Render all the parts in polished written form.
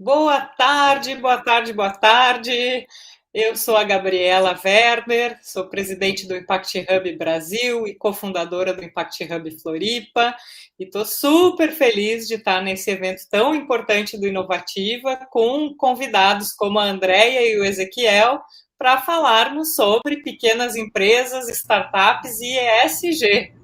Boa tarde, boa tarde, boa tarde. Eu sou a Gabriela Werner, sou presidente do Impact Hub Brasil e cofundadora do Impact Hub Floripa, e estou super feliz de estar nesse evento tão importante do Inovativa, com convidados como a Andrea e o Ezequiel, para falarmos sobre pequenas empresas, startups e ESG.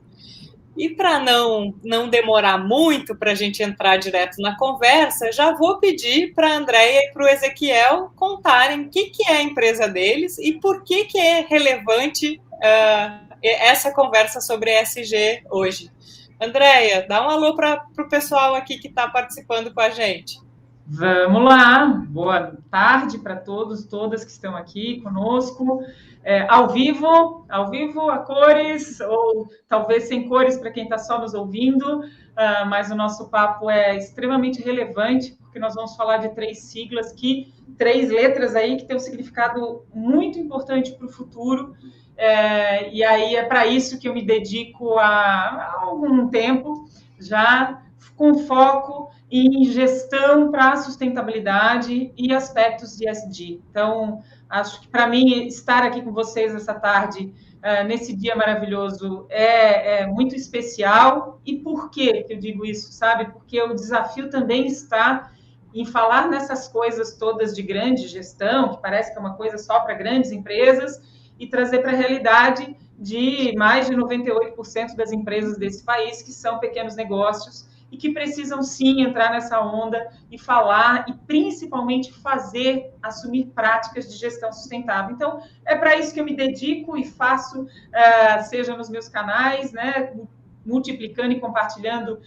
E para não demorar muito para a gente entrar direto na conversa, já vou pedir para a Andréia e para o Ezequiel contarem o que é a empresa deles e por que é relevante essa conversa sobre ESG hoje. Andréia, dá um alô para o pessoal aqui que está participando com a gente. Vamos lá, boa tarde para todos, todas que estão aqui conosco, ao vivo, a cores, ou talvez sem cores para quem está só nos ouvindo, mas o nosso papo é extremamente relevante, porque nós vamos falar de três letras aí que têm um significado muito importante para o futuro, e aí é para isso que eu me dedico há algum tempo, já com foco em gestão para sustentabilidade e aspectos de ESG. Então, acho que para mim estar aqui com vocês essa tarde, nesse dia maravilhoso, é muito especial. E por que eu digo isso, sabe? Porque o desafio também está em falar nessas coisas todas de grande gestão, que parece que é uma coisa só para grandes empresas, e trazer para a realidade de mais de 98% das empresas desse país, que são pequenos negócios, e que precisam sim entrar nessa onda e falar e principalmente fazer, assumir práticas de gestão sustentável. Então, é para isso que eu me dedico e faço, seja nos meus canais, né, multiplicando e compartilhando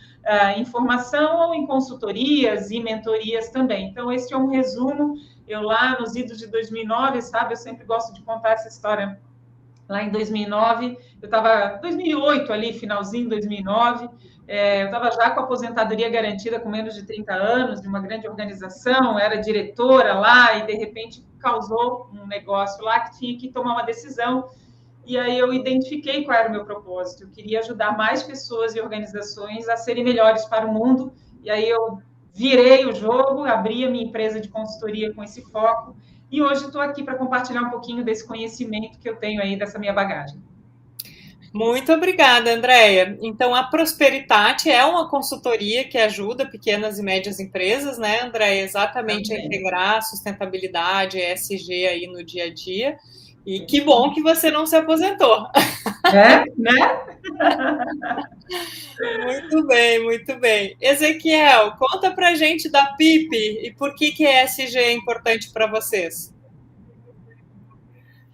informação ou em consultorias e mentorias também. Então, esse é um resumo. Eu lá nos idos de 2009, sabe, eu sempre gosto de contar essa história. Lá em 2009, eu estava 2008 ali, finalzinho de 2009, eu estava já com a aposentadoria garantida com menos de 30 anos, de uma grande organização, era diretora lá e de repente causou um negócio lá que tinha que tomar uma decisão. E aí eu identifiquei qual era o meu propósito. Eu queria ajudar mais pessoas e organizações a serem melhores para o mundo. E aí eu virei o jogo, abri a minha empresa de consultoria com esse foco. E hoje estou aqui para compartilhar um pouquinho desse conhecimento que eu tenho aí, dessa minha bagagem. Muito obrigada, Andréia. Então, a Prosperitate é uma consultoria que ajuda pequenas e médias empresas, né, Andréia, exatamente a Também. integrar a sustentabilidade, ESG aí no dia a dia. E que bom que você não se aposentou. É, né? Muito bem, muito bem. Ezequiel, conta pra gente da PIP e por que ESG é importante para vocês.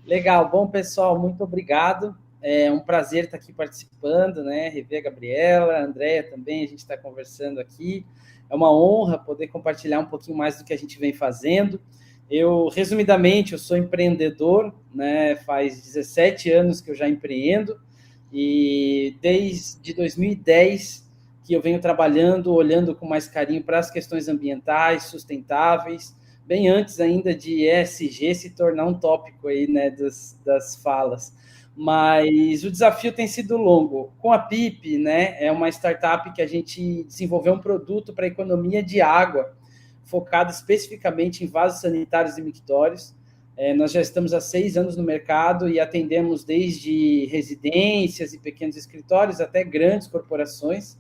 Legal, bom pessoal, muito obrigado. É um prazer estar aqui participando, né? Rever a Gabriela, a Andrea também, a gente está conversando aqui. É uma honra poder compartilhar um pouquinho mais do que a gente vem fazendo. Eu, resumidamente, eu sou empreendedor, né? Faz 17 anos que eu já empreendo e desde 2010 que eu venho trabalhando, olhando com mais carinho para as questões ambientais, sustentáveis, bem antes ainda de ESG se tornar um tópico aí, né, das falas. Mas o desafio tem sido longo. Com a PIP, né, é uma startup que a gente desenvolveu um produto para a economia de água, focado especificamente em vasos sanitários e mictórios. Nós já estamos há 6 anos no mercado e atendemos desde residências e pequenos escritórios até grandes corporações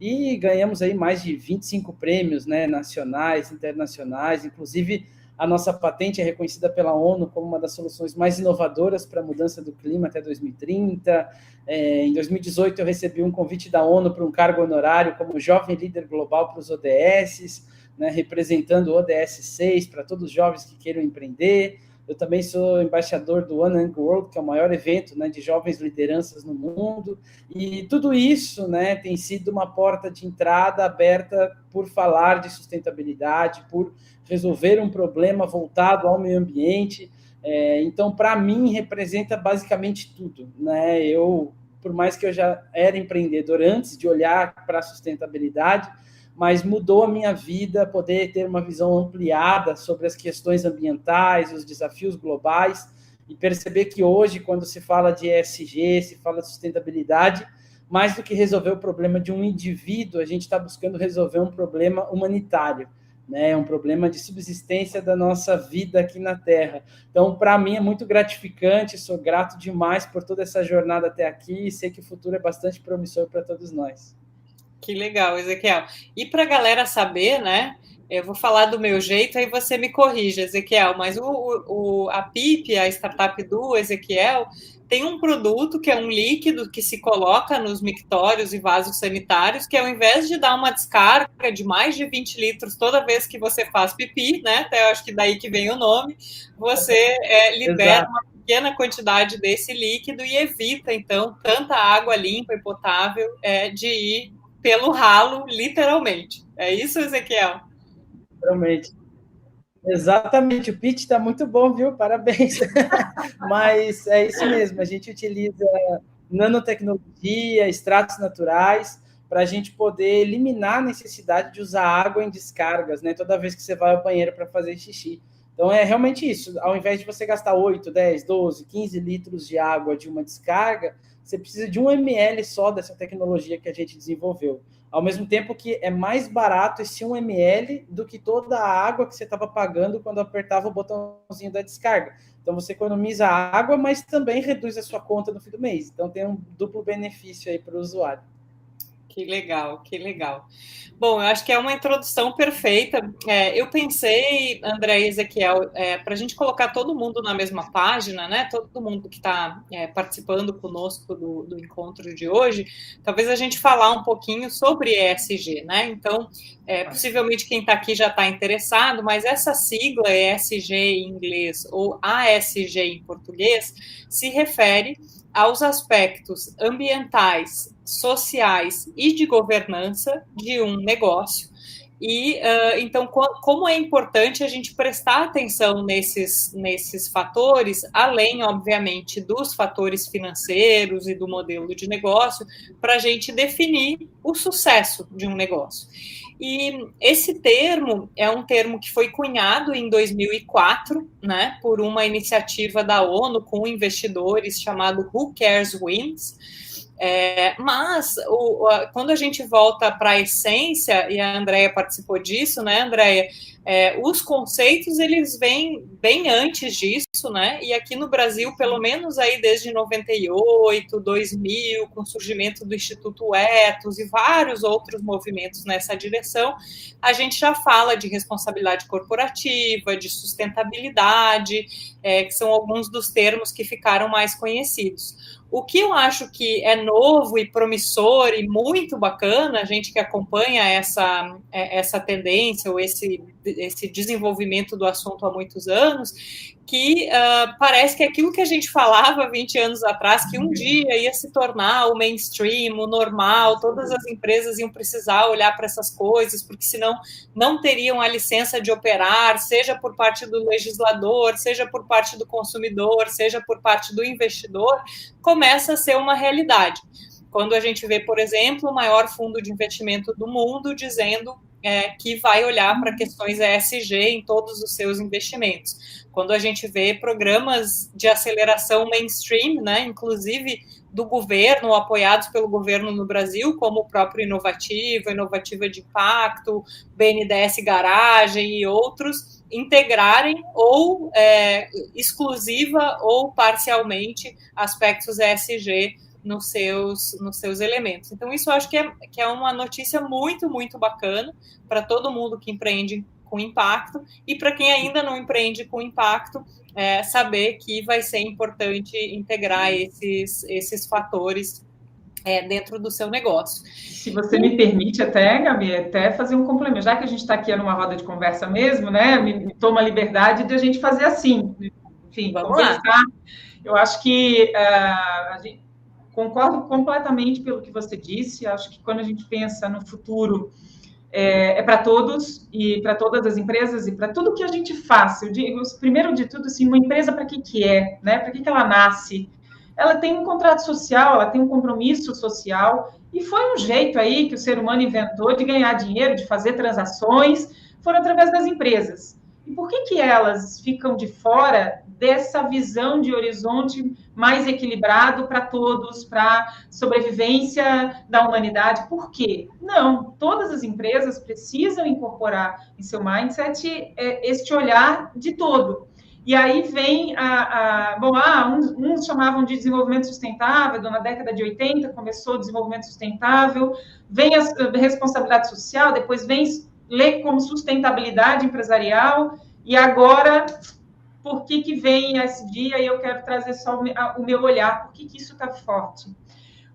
e ganhamos aí mais de 25 prêmios, né, nacionais, internacionais, inclusive a nossa patente é reconhecida pela ONU como uma das soluções mais inovadoras para a mudança do clima até 2030. Em 2018, eu recebi um convite da ONU para um cargo honorário como jovem líder global para os ODS, né, representando o ODS 6 para todos os jovens que queiram empreender. Eu também sou embaixador do One Young World, que é o maior evento, né, de jovens lideranças no mundo. E tudo isso, né, tem sido uma porta de entrada aberta por falar de sustentabilidade, por resolver um problema voltado ao meio ambiente. Então, para mim, representa basicamente tudo, né? Eu, por mais que eu já era empreendedor antes de olhar para a sustentabilidade, mas mudou a minha vida poder ter uma visão ampliada sobre as questões ambientais, os desafios globais, e perceber que hoje, quando se fala de ESG, se fala de sustentabilidade, mais do que resolver o problema de um indivíduo, a gente está buscando resolver um problema humanitário, né? É um problema de subsistência da nossa vida aqui na Terra. Então, para mim, é muito gratificante, sou grato demais por toda essa jornada até aqui e sei que o futuro é bastante promissor para todos nós. Que legal, Ezequiel. E para a galera saber, né? Eu vou falar do meu jeito, aí você me corrige, Ezequiel. Mas a PIP, a startup do Ezequiel, tem um produto que é um líquido que se coloca nos mictórios e vasos sanitários, que ao invés de dar uma descarga de mais de 20 litros toda vez que você faz pipi, né? Até eu acho que daí que vem o nome, você libera Exato. uma pequena quantidade desse líquido e evita, então, tanta água limpa e potável de ir pelo ralo, literalmente. É isso, Ezequiel? Realmente. Exatamente, o pitch está muito bom, viu? Parabéns. Mas é isso mesmo, a gente utiliza nanotecnologia, extratos naturais, para a gente poder eliminar a necessidade de usar água em descargas, né? Toda vez que você vai ao banheiro para fazer xixi. Então é realmente isso, ao invés de você gastar 8, 10, 12, 15 litros de água de uma descarga, você precisa de 1 ml só dessa tecnologia que a gente desenvolveu. Ao mesmo tempo que é mais barato esse 1 ml do que toda a água que você estava pagando quando apertava o botãozinho da descarga. Então você economiza água, mas também reduz a sua conta no fim do mês. Então tem um duplo benefício aí para o usuário. Que legal, que legal. Bom, eu acho que é uma introdução perfeita. Eu pensei, André e Ezequiel, para a gente colocar todo mundo na mesma página, né? Todo mundo que está participando conosco do encontro de hoje, talvez a gente falar um pouquinho sobre ESG, né? Então, possivelmente quem está aqui já está interessado, mas essa sigla ESG em inglês ou ASG em português se refere aos aspectos ambientais, sociais e de governança de um negócio. E, então, como é importante a gente prestar atenção nesses fatores, além, obviamente, dos fatores financeiros e do modelo de negócio, para a gente definir o sucesso de um negócio. E esse termo é um termo que foi cunhado em 2004, né, por uma iniciativa da ONU com investidores chamado Who Cares Wins. Mas quando a gente volta para a essência, e a Andrea participou disso, né, Andrea? Os conceitos, eles vêm bem antes disso, né? E aqui no Brasil, pelo menos aí desde 98, 2000, com o surgimento do Instituto Ethos e vários outros movimentos nessa direção, a gente já fala de responsabilidade corporativa, de sustentabilidade, que são alguns dos termos que ficaram mais conhecidos. O que eu acho que é novo e promissor e muito bacana, a gente que acompanha essa tendência ou esse desenvolvimento do assunto há muitos anos, que parece que aquilo que a gente falava 20 anos atrás, que um dia ia se tornar o mainstream, o normal, todas as empresas iam precisar olhar para essas coisas, porque senão não teriam a licença de operar, seja por parte do legislador, seja por parte do consumidor, seja por parte do investidor, começa a ser uma realidade. Quando a gente vê, por exemplo, o maior fundo de investimento do mundo dizendo que vai olhar para questões ESG em todos os seus investimentos. Quando a gente vê programas de aceleração mainstream, né, inclusive do governo, apoiados pelo governo no Brasil, como o próprio Inovativa de Impacto, BNDES Garagem e outros, integrarem ou exclusiva ou parcialmente aspectos ESG nos seus elementos. Então, isso eu acho que é uma notícia muito, muito bacana para todo mundo que empreende com impacto e para quem ainda não empreende com impacto, saber que vai ser importante integrar esses fatores dentro do seu negócio. Se você me permite até, Gabi, até fazer um complemento, já que a gente está aqui numa roda de conversa mesmo, né, me toma a liberdade de a gente fazer assim, enfim, vamos conversar. Lá. Eu acho que a gente concordo completamente pelo que você disse, acho que quando a gente pensa no futuro, é para todos e para todas as empresas e para tudo que a gente faz. Eu digo, primeiro de tudo, assim, uma empresa para que é, né? Para que ela nasce? Ela tem um contrato social, ela tem um compromisso social e foi um jeito aí que o ser humano inventou de ganhar dinheiro, de fazer transações, foram através das empresas. E por que elas ficam de fora dessa visão de horizonte mais equilibrado para todos, para sobrevivência da humanidade. Por quê? Não, todas as empresas precisam incorporar em seu mindset este olhar de todo. E aí vem uns chamavam de desenvolvimento sustentável, na década de 80 começou o desenvolvimento sustentável, vem a responsabilidade social, depois vem ler como sustentabilidade empresarial, e agora, por que vem ESG? Aí eu quero trazer só o meu olhar, por que isso está forte?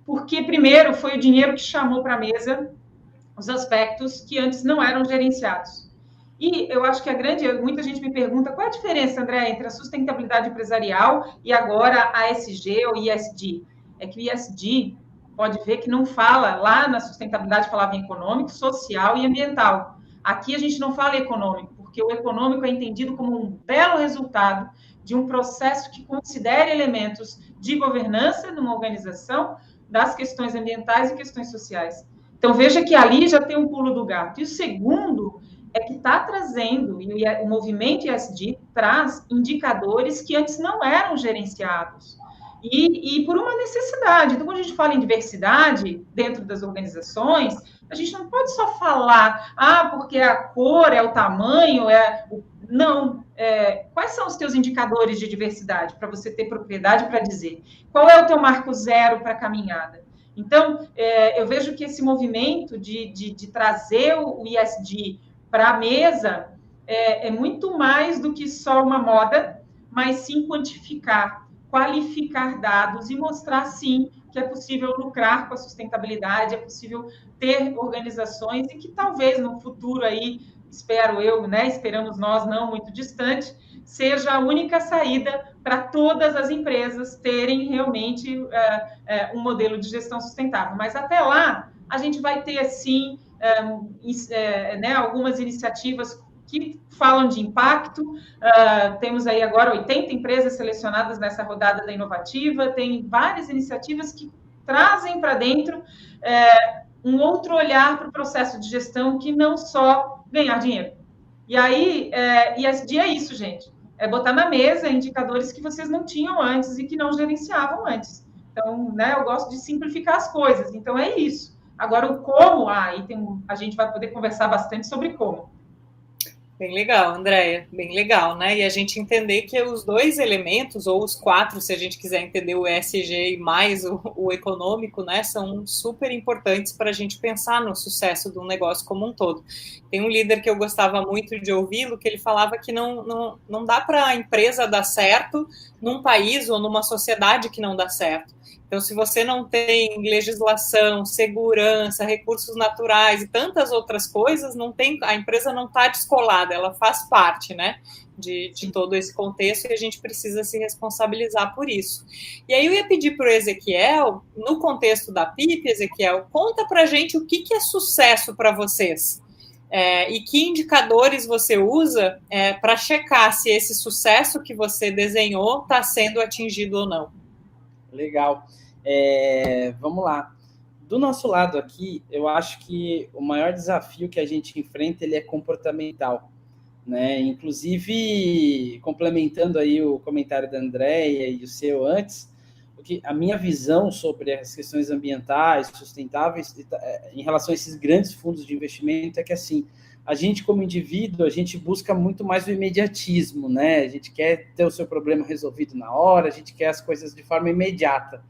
Porque, primeiro, foi o dinheiro que chamou para a mesa os aspectos que antes não eram gerenciados. E eu acho que muita gente me pergunta qual é a diferença, André, entre a sustentabilidade empresarial e agora a ESG ou ESG. É que o ESG, pode ver que não fala, lá na sustentabilidade falava em econômico, social e ambiental. Aqui a gente não fala econômico, porque o econômico é entendido como um belo resultado de um processo que considere elementos de governança numa organização, das questões ambientais e questões sociais. Então, veja que ali já tem um pulo do gato. E o segundo é que está trazendo, e o movimento ESG traz indicadores que antes não eram gerenciados. E por uma necessidade. Então, quando a gente fala em diversidade dentro das organizações, a gente não pode só falar, porque a cor, é o tamanho, não. Quais são os teus indicadores de diversidade para você ter propriedade para dizer? Qual é o teu marco zero para a caminhada? Então, eu vejo que esse movimento de trazer o ESG para a mesa é muito mais do que só uma moda, mas sim quantificar, qualificar dados e mostrar, sim, que é possível lucrar com a sustentabilidade, é possível ter organizações e que talvez no futuro aí, espero eu, né, esperamos nós, não muito distante, seja a única saída para todas as empresas terem realmente um modelo de gestão sustentável. Mas até lá, a gente vai ter, sim, algumas iniciativas que falam de impacto. Temos aí agora 80 empresas selecionadas nessa rodada da Inovativa, tem várias iniciativas que trazem para dentro um outro olhar para o processo de gestão que não só ganhar dinheiro. E aí, ESG é isso, gente. É botar na mesa indicadores que vocês não tinham antes e que não gerenciavam antes. Então, eu gosto de simplificar as coisas. Então, é isso. Agora, o como, a gente vai poder conversar bastante sobre como. Bem legal, Andréia, bem legal, né? E a gente entender que os dois elementos, ou os quatro, se a gente quiser entender o ESG e mais o econômico, né, são super importantes para a gente pensar no sucesso de um negócio como um todo. Tem um líder que eu gostava muito de ouvi-lo, que ele falava que não dá para a empresa dar certo num país ou numa sociedade que não dá certo. Então, se você não tem legislação, segurança, recursos naturais e tantas outras coisas, a empresa não está descolada, ela faz parte, né, de todo esse contexto e a gente precisa se responsabilizar por isso. E aí eu ia pedir para o Ezequiel, no contexto da PIP, Ezequiel, conta para a gente o que é sucesso para vocês. E que indicadores você usa para checar se esse sucesso que você desenhou está sendo atingido ou não. Legal. Vamos lá. Do nosso lado aqui, eu acho que o maior desafio que a gente enfrenta ele é comportamental, né? Inclusive, complementando aí o comentário da Andréia e o seu antes, porque a minha visão sobre as questões ambientais, sustentáveis, em relação a esses grandes fundos de investimento, é que, assim, a gente, como indivíduo, a gente busca muito mais o imediatismo, né? A gente quer ter o seu problema resolvido na hora, a gente quer as coisas de forma imediata.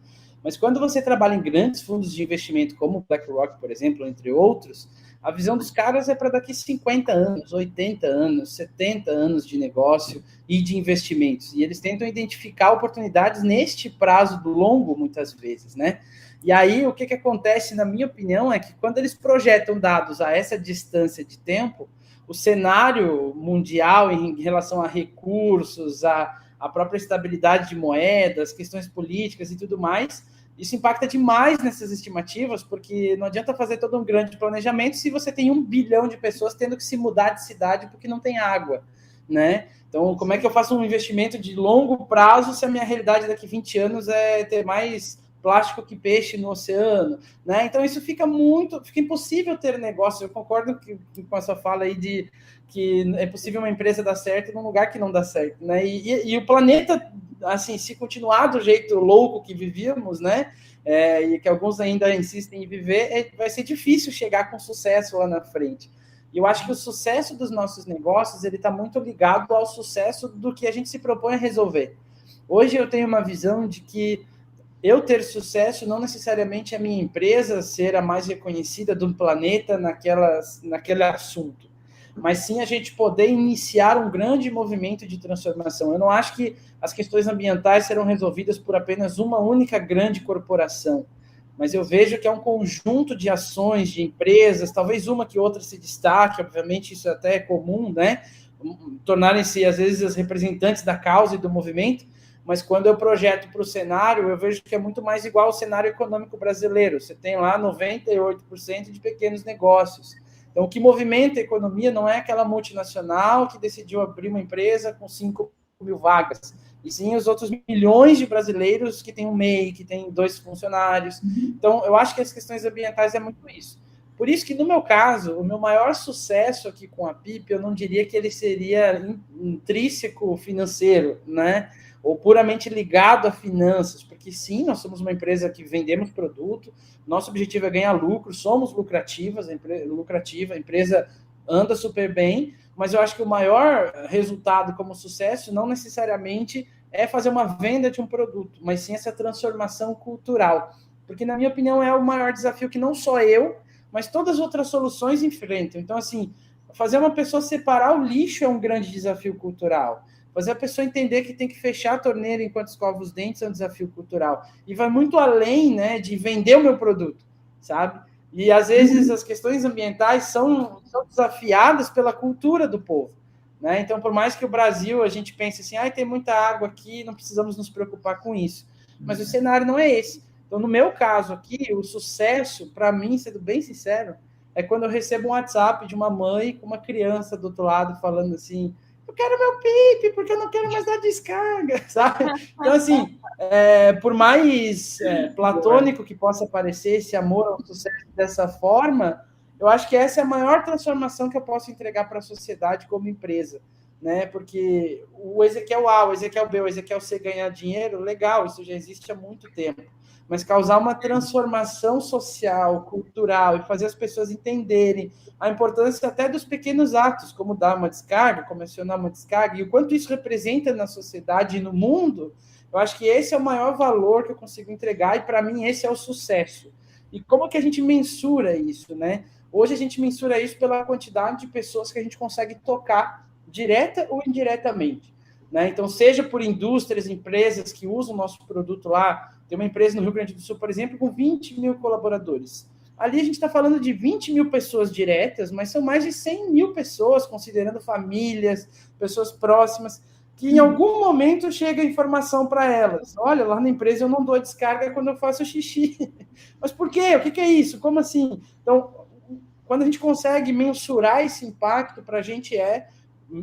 Mas quando você trabalha em grandes fundos de investimento, como o BlackRock, por exemplo, entre outros, a visão dos caras é para daqui 50 anos, 80 anos, 70 anos de negócio e de investimentos. E eles tentam identificar oportunidades neste prazo do longo, muitas vezes, né? E aí, o que acontece, na minha opinião, é que quando eles projetam dados a essa distância de tempo, o cenário mundial em relação a recursos, a própria estabilidade de moedas, questões políticas e tudo mais, isso impacta demais nessas estimativas, porque não adianta fazer todo um grande planejamento se você tem 1 bilhão de pessoas tendo que se mudar de cidade porque não tem água, né? Então, como é que eu faço um investimento de longo prazo se a minha realidade daqui 20 anos é ter mais plástico que peixe no oceano, né? Então isso fica impossível ter negócio. Eu concordo com a sua fala aí de que é possível uma empresa dar certo num lugar que não dá certo, né? E o planeta, assim, se continuar do jeito louco que vivíamos, né? E que alguns ainda insistem em viver, vai ser difícil chegar com sucesso lá na frente. E eu acho que o sucesso dos nossos negócios ele está muito ligado ao sucesso do que a gente se propõe a resolver. Hoje eu tenho uma visão de que eu ter sucesso não necessariamente é a minha empresa ser a mais reconhecida do planeta naquele assunto, mas sim a gente poder iniciar um grande movimento de transformação. Eu não acho que as questões ambientais serão resolvidas por apenas uma única grande corporação, mas eu vejo que é um conjunto de ações, de empresas, talvez uma que outra se destaque, obviamente isso até é comum, né? Tornarem-se, às vezes, as representantes da causa e do movimento, mas quando eu projeto para o cenário, eu vejo que é muito mais igual ao cenário econômico brasileiro. Você tem lá 98% de pequenos negócios. Então, o que movimenta a economia não é aquela multinacional que decidiu abrir uma empresa com 5 mil vagas, e sim os outros milhões de brasileiros que têm um MEI, que têm 2 funcionários. Então, eu acho que as questões ambientais é muito isso. Por isso que, no meu caso, o meu maior sucesso aqui com a PIP, eu não diria que ele seria intrínseco financeiro, né? Ou puramente ligado a finanças, porque sim, nós somos uma empresa que vendemos produto, nosso objetivo é ganhar lucro, somos lucrativa, a empresa anda super bem, mas eu acho que o maior resultado como sucesso não necessariamente é fazer uma venda de um produto, mas sim essa transformação cultural, porque na minha opinião é o maior desafio que não só eu, mas todas as outras soluções enfrentam. Então, assim, fazer uma pessoa separar o lixo é um grande desafio cultural. Fazer a pessoa entender que tem que fechar a torneira enquanto escova os dentes é um desafio cultural. E vai muito além, né, de vender o meu produto, sabe? E, às vezes, as questões ambientais são desafiadas pela cultura do povo, né? Então, por mais que o Brasil, a gente pense assim, tem muita água aqui, não precisamos nos preocupar com isso. Mas o cenário não é esse. Então, no meu caso aqui, o sucesso, para mim, sendo bem sincero, é quando eu recebo um WhatsApp de uma mãe com uma criança do outro lado falando assim, eu quero meu PIP, porque eu não quero mais dar descarga, sabe? Então, assim, por mais platônico que possa parecer esse amor ao sucesso dessa forma, eu acho que essa é a maior transformação que eu posso entregar para a sociedade como empresa, né? Porque o Ezequiel A, o Ezequiel B, o Ezequiel C ganhar dinheiro, legal, isso já existe há muito tempo. Mas causar uma transformação social, cultural e fazer as pessoas entenderem a importância até dos pequenos atos, como dar uma descarga, como acionar uma descarga, e o quanto isso representa na sociedade e no mundo, eu acho que esse é o maior valor que eu consigo entregar, e para mim esse é o sucesso. E como que a gente mensura isso, né? Hoje a gente mensura isso pela quantidade de pessoas que a gente consegue tocar, direta ou indiretamente, né? Então, seja por indústrias, empresas que usam o nosso produto lá, tem uma empresa no Rio Grande do Sul, por exemplo, com 20 mil colaboradores. Ali a gente está falando de 20 mil pessoas diretas, mas são mais de 100 mil pessoas, considerando famílias, pessoas próximas, que em algum momento chega a informação para elas. Olha, lá na empresa eu não dou descarga quando eu faço xixi. Mas por quê? O que é isso? Como assim? Então, quando a gente consegue mensurar esse impacto, para a gente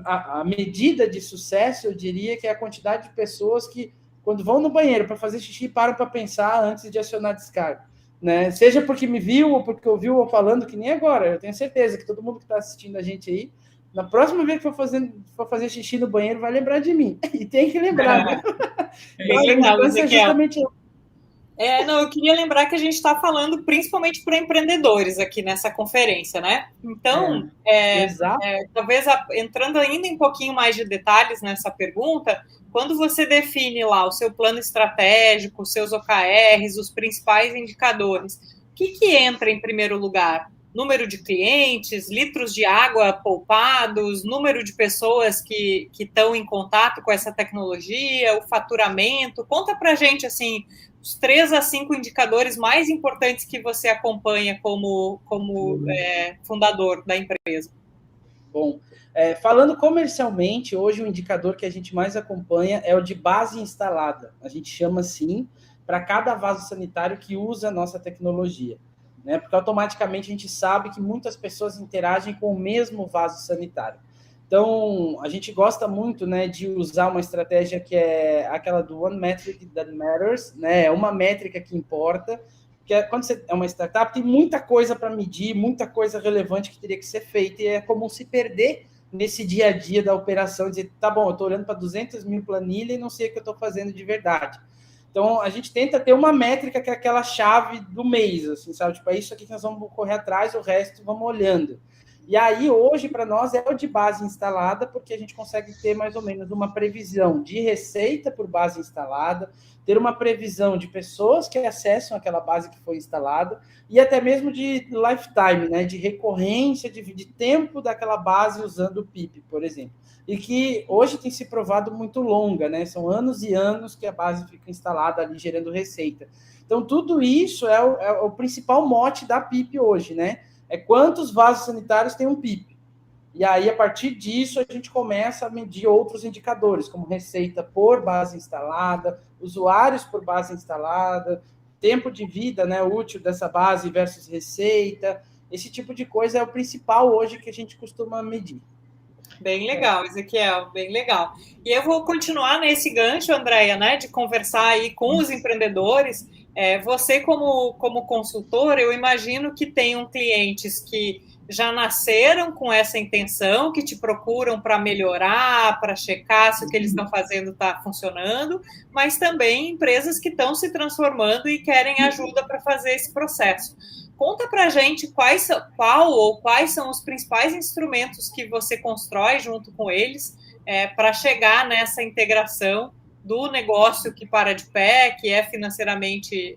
a medida de sucesso, eu diria que é a quantidade de pessoas que, quando vão no banheiro para fazer xixi, param para pensar antes de acionar a descarga, né? Seja porque me viu ou porque ouviu eu falando, que nem agora. Eu tenho certeza que todo mundo que está assistindo a gente aí, na próxima vez que for fazer xixi no banheiro, vai lembrar de mim. E tem que lembrar. Né? Não, eu queria lembrar que a gente está falando principalmente para empreendedores aqui nessa conferência, né? Então, talvez entrando ainda em um pouquinho mais de detalhes nessa pergunta, quando você define lá o seu plano estratégico, os seus OKRs, os principais indicadores, o que entra em primeiro lugar? Número de clientes, litros de água poupados, número de pessoas que estão em contato com essa tecnologia, o faturamento. Conta para a gente, assim, os 3 a 5 indicadores mais importantes que você acompanha como fundador da empresa. Bom, falando comercialmente, hoje o indicador que a gente mais acompanha é o de base instalada. A gente chama assim para cada vaso sanitário que usa a nossa tecnologia, né? Porque automaticamente a gente sabe que muitas pessoas interagem com o mesmo vaso sanitário. Então, a gente gosta muito, né, de usar uma estratégia que é aquela do One Metric That Matters, né, é uma métrica que importa, porque quando você é uma startup, tem muita coisa para medir, muita coisa relevante que teria que ser feita, e é comum se perder nesse dia a dia da operação, dizer, tá bom, eu estou olhando para 200 mil planilhas e não sei o que eu estou fazendo de verdade. Então, a gente tenta ter uma métrica que é aquela chave do mês, assim, sabe? Tipo, é isso aqui que nós vamos correr atrás, o resto vamos olhando. E aí, hoje, para nós, é o de base instalada, porque a gente consegue ter mais ou menos uma previsão de receita por base instalada, ter uma previsão de pessoas que acessam aquela base que foi instalada, e até mesmo de lifetime, né, de recorrência, de tempo daquela base usando o PIP, por exemplo. E que hoje tem se provado muito longa, né? São anos e anos que a base fica instalada ali, gerando receita. Então, tudo isso é o principal mote da PIP hoje, né? É quantos vasos sanitários tem um PIP. E aí, a partir disso, a gente começa a medir outros indicadores, como receita por base instalada, usuários por base instalada, tempo de vida, né, útil dessa base versus receita. Esse tipo de coisa é o principal hoje que a gente costuma medir. Bem legal, Ezequiel, bem legal. E eu vou continuar nesse gancho, Andréia, né, de conversar aí com os empreendedores. Você, como consultor, eu imagino que tenham clientes que já nasceram com essa intenção, que te procuram para melhorar, para checar se o que eles estão fazendo está funcionando, mas também empresas que estão se transformando e querem ajuda para fazer esse processo. Conta para a gente quais são os principais instrumentos que você constrói junto com eles para chegar nessa integração do negócio que para de pé, que é financeiramente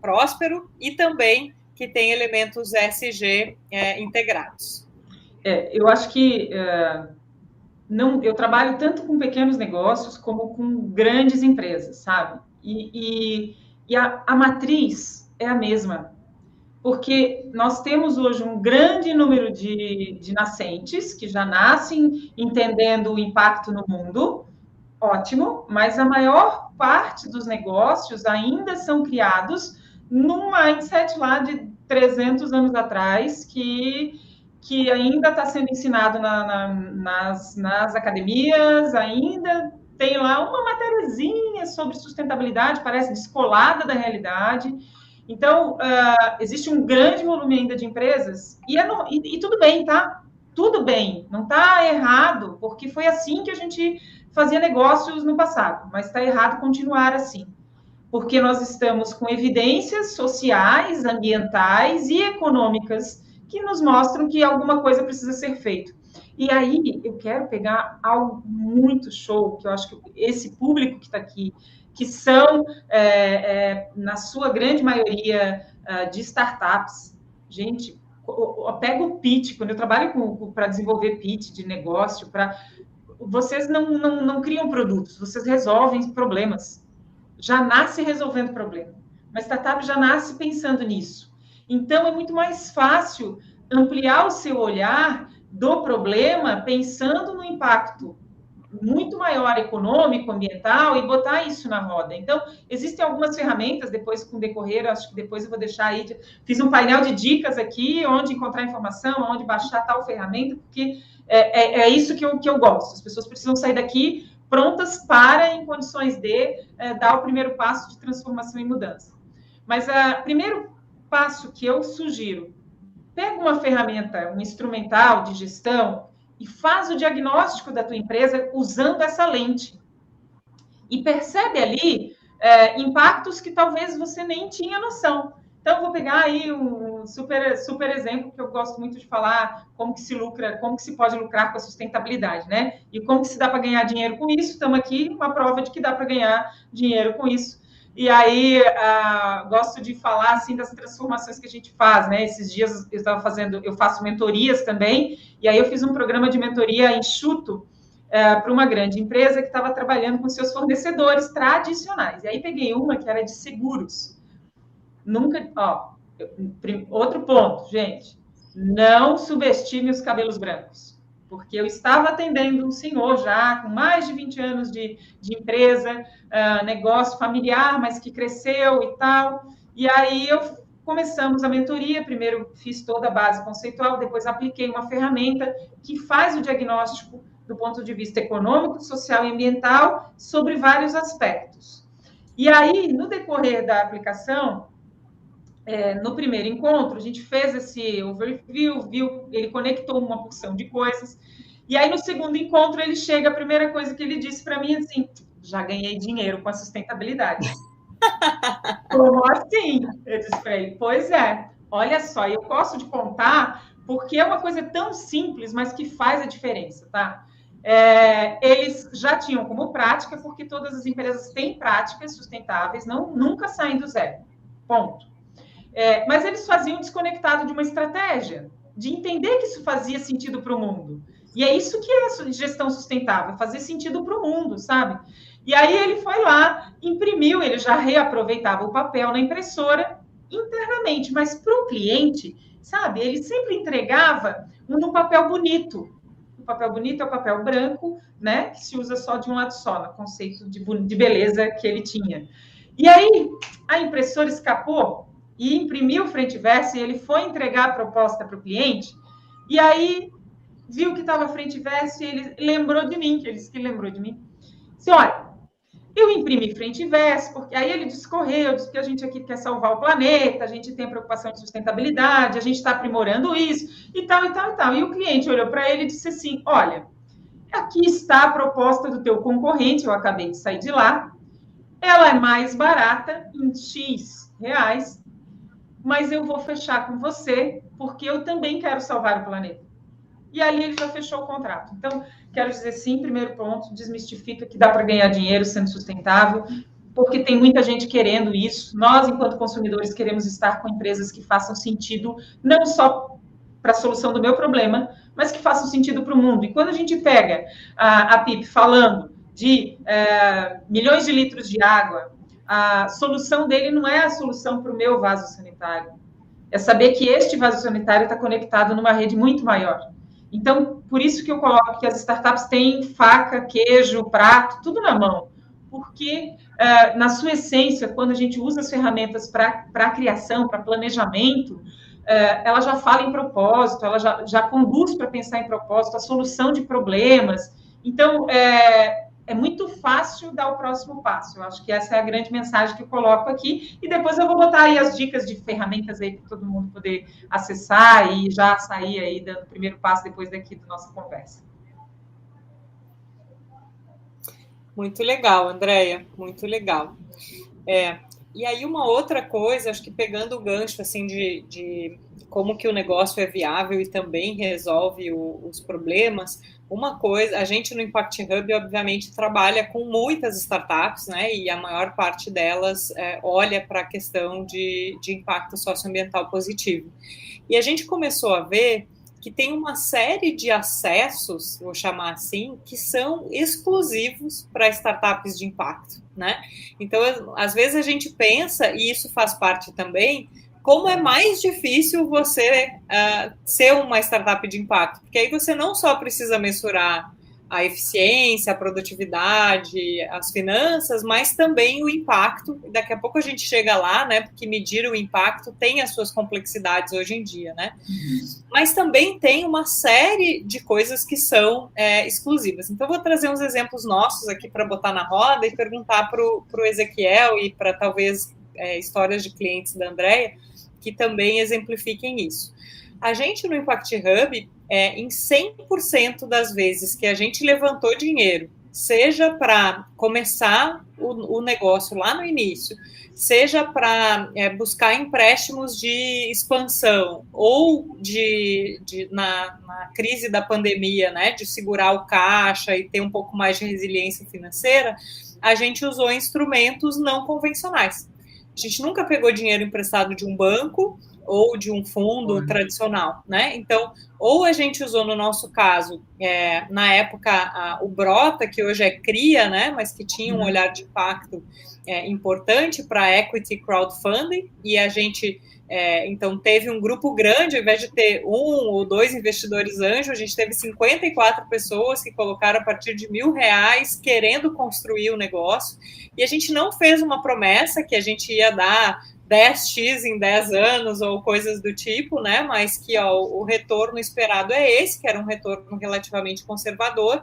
próspero e também que tem elementos ESG integrados. Eu acho que eu trabalho tanto com pequenos negócios como com grandes empresas, sabe? E a matriz é a mesma, porque nós temos hoje um grande número de nascentes que já nascem entendendo o impacto no mundo, ótimo, mas a maior parte dos negócios ainda são criados num mindset lá de 300 anos atrás, que ainda está sendo ensinado nas academias, ainda tem lá uma matériazinha sobre sustentabilidade, parece descolada da realidade. Então, existe um grande volume ainda de empresas, e tudo bem, tá? Tudo bem, não está errado, porque foi assim que a gente fazia negócios no passado, mas está errado continuar assim, porque nós estamos com evidências sociais, ambientais e econômicas que nos mostram que alguma coisa precisa ser feita. E aí eu quero pegar algo muito show, que eu acho que esse público que está aqui, que são, na sua grande maioria, de startups, gente, pega o pitch, quando eu trabalho para desenvolver pitch de negócio, vocês não criam produtos, vocês resolvem problemas. Já nasce resolvendo problema. Mas startup já nasce pensando nisso. Então, é muito mais fácil ampliar o seu olhar do problema pensando no impacto muito maior econômico, ambiental, e botar isso na roda. Então, existem algumas ferramentas, depois, com o decorrer, acho que depois eu vou deixar aí, fiz um painel de dicas aqui, onde encontrar informação, onde baixar tal ferramenta, porque é isso que eu gosto. As pessoas precisam sair daqui prontas para, em condições de dar o primeiro passo de transformação e mudança. Mas o primeiro passo que eu sugiro, pega uma ferramenta, um instrumental de gestão e faz o diagnóstico da tua empresa usando essa lente. E percebe ali impactos que talvez você nem tinha noção. Então, eu vou pegar aí um super exemplo que eu gosto muito de falar, como que se pode lucrar com a sustentabilidade, né? E como que se dá para ganhar dinheiro com isso. Estamos aqui, uma prova de que dá para ganhar dinheiro com isso. E aí, gosto de falar, assim, das transformações que a gente faz, né? Esses dias eu faço mentorias também, e aí eu fiz um programa de mentoria enxuto para uma grande empresa que estava trabalhando com seus fornecedores tradicionais. E aí peguei uma que era de seguros. Outro ponto, gente, não subestime os cabelos brancos, porque eu estava atendendo um senhor já com mais de 20 anos de empresa, negócio familiar, mas que cresceu e tal, e aí eu começamos a mentoria. Primeiro fiz toda a base conceitual, depois apliquei uma ferramenta que faz o diagnóstico do ponto de vista econômico, social e ambiental sobre vários aspectos. E aí, no decorrer da aplicação, no primeiro encontro, a gente fez esse overview, ele conectou uma porção de coisas. E aí, no segundo encontro, ele chega, a primeira coisa que ele disse para mim assim: já ganhei dinheiro com a sustentabilidade. Como assim? Eu disse para ele: pois é, olha só, eu gosto de contar porque é uma coisa tão simples, mas que faz a diferença, tá? Eles já tinham como prática, porque todas as empresas têm práticas sustentáveis, nunca saem do zero, ponto. Mas eles faziam desconectado de uma estratégia, de entender que isso fazia sentido para o mundo. E é isso que é gestão sustentável, fazer sentido para o mundo, sabe? E aí ele foi lá, imprimiu, ele já reaproveitava o papel na impressora internamente, mas para o cliente, sabe, ele sempre entregava no papel bonito. O papel bonito é o papel branco, né, que se usa só de um lado só, no conceito de beleza que ele tinha. E aí a impressora escapou e imprimiu frente e verso, e ele foi entregar a proposta para o cliente, e aí viu que estava frente e verso, e ele lembrou de mim, que ele disse que lembrou de mim. Disse: olha, eu imprimi frente e verso, porque aí ele discorreu, disse que a gente aqui quer salvar o planeta, a gente tem preocupação de sustentabilidade, a gente está aprimorando isso, e tal, e tal, e tal. E o cliente olhou para ele e disse assim: olha, aqui está a proposta do teu concorrente, eu acabei de sair de lá, ela é mais barata, em X reais, mas eu vou fechar com você, porque eu também quero salvar o planeta. E ali ele já fechou o contrato. Então, quero dizer sim, primeiro ponto, desmistifica que dá para ganhar dinheiro sendo sustentável, porque tem muita gente querendo isso. Nós, enquanto consumidores, queremos estar com empresas que façam sentido, não só para a solução do meu problema, mas que façam sentido para o mundo. E quando a gente pega a PIP falando de milhões de litros de água, a solução dele não é a solução para o meu vaso sanitário. É saber que este vaso sanitário está conectado numa rede muito maior. Então, por isso que eu coloco que as startups têm faca, queijo, prato, tudo na mão. Porque, na sua essência, quando a gente usa as ferramentas para a criação, para planejamento, ela já fala em propósito, ela já conduz para pensar em propósito, a solução de problemas. Então, é muito fácil dar o próximo passo. Eu acho que essa é a grande mensagem que eu coloco aqui. E depois eu vou botar aí as dicas de ferramentas aí para todo mundo poder acessar e já sair aí dando o primeiro passo depois daqui da nossa conversa. Muito legal, Andréia, muito legal. E aí uma outra coisa, acho que pegando o gancho assim, de como que o negócio é viável e também resolve os problemas, uma coisa, a gente no Impact Hub, obviamente, trabalha com muitas startups, né, e a maior parte delas olha para a questão de impacto socioambiental positivo. E a gente começou a ver que tem uma série de acessos, vou chamar assim, que são exclusivos para startups de impacto, né? Então, às vezes a gente pensa, e isso faz parte também, como é mais difícil você ser uma startup de impacto, porque aí você não só precisa mensurar a eficiência, a produtividade, as finanças, mas também o impacto. Daqui a pouco a gente chega lá, né? Porque medir o impacto tem as suas complexidades hoje em dia, né? Mas também tem uma série de coisas que são exclusivas. Então, eu vou trazer uns exemplos nossos aqui para botar na roda e perguntar para o Ezequiel e para talvez histórias de clientes da Andréia que também exemplifiquem isso. A gente no Impact Hub, em 100% das vezes que a gente levantou dinheiro, seja para começar o negócio lá no início, seja para buscar empréstimos de expansão ou na crise da pandemia, né, de segurar o caixa e ter um pouco mais de resiliência financeira, a gente usou instrumentos não convencionais. A gente nunca pegou dinheiro emprestado de um banco ou de um fundo tradicional, né? Então, ou a gente usou, no nosso caso, na época, o Brota, que hoje é CRIA, né? Mas que tinha um olhar de impacto importante para equity crowdfunding, e a gente, então, teve um grupo grande, ao invés de ter 1 ou 2 investidores anjo, a gente teve 54 pessoas que colocaram a partir de R$1.000 querendo construir o negócio, e a gente não fez uma promessa que a gente ia dar 10x em 10 anos ou coisas do tipo, né? Mas que o retorno esperado é esse, que era um retorno relativamente conservador,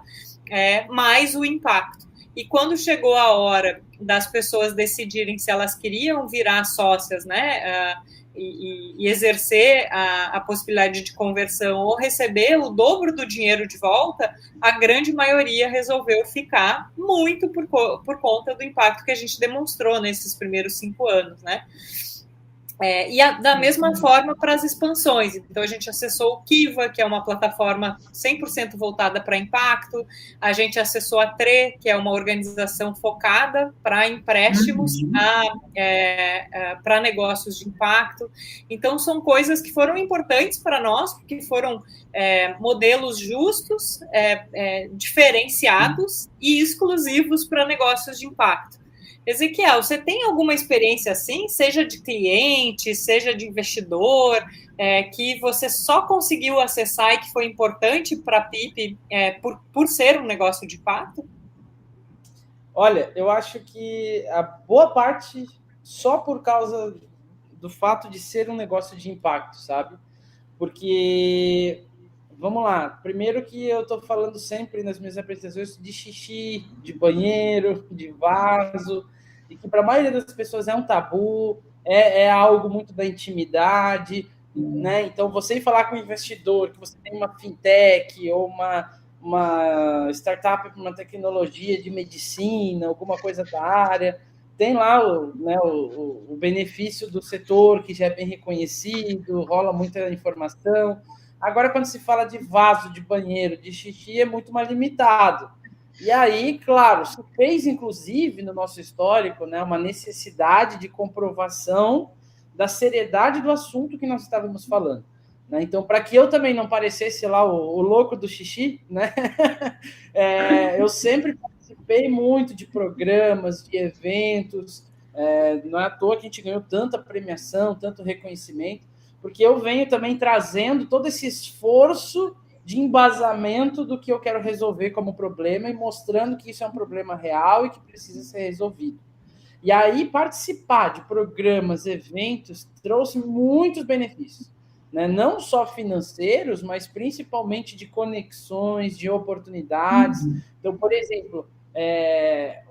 mais o impacto. E quando chegou a hora das pessoas decidirem se elas queriam virar sócias, né? E exercer a possibilidade de conversão ou receber o dobro do dinheiro de volta, a grande maioria resolveu ficar muito por conta do impacto que a gente demonstrou nesses primeiros 5 anos, né? Da mesma forma para as expansões. Então, a gente acessou o Kiva, que é uma plataforma 100% voltada para impacto. A gente acessou a TRE, que é uma organização focada para empréstimos para negócios de impacto. Então, são coisas que foram importantes para nós, porque foram modelos justos, diferenciados e exclusivos para negócios de impacto. Ezequiel, você tem alguma experiência assim, seja de cliente, seja de investidor, que você só conseguiu acessar e que foi importante para a PIP por ser um negócio de impacto? Olha, eu acho que a boa parte só por causa do fato de ser um negócio de impacto, sabe? Porque, vamos lá, primeiro que eu estou falando sempre nas minhas apresentações de xixi, de banheiro, de vaso, e que para a maioria das pessoas é um tabu, é algo muito da intimidade, né? Então, você ir falar com um investidor que você tem uma fintech ou uma startup para uma tecnologia de medicina, alguma coisa da área, tem lá o benefício do setor que já é bem reconhecido, rola muita informação. Agora, quando se fala de vaso, de banheiro, de xixi, é muito mais limitado. E aí, claro, se fez, inclusive, no nosso histórico, né, uma necessidade de comprovação da seriedade do assunto que nós estávamos falando. Né? Então, para que eu também não parecesse lá o louco do xixi, né? Eu sempre participei muito de programas, de eventos, não é à toa que a gente ganhou tanta premiação, tanto reconhecimento, porque eu venho também trazendo todo esse esforço de embasamento do que eu quero resolver como problema e mostrando que isso é um problema real e que precisa ser resolvido. E aí, participar de programas, eventos, trouxe muitos benefícios, né? Não só financeiros, mas principalmente de conexões, de oportunidades. Então, por exemplo,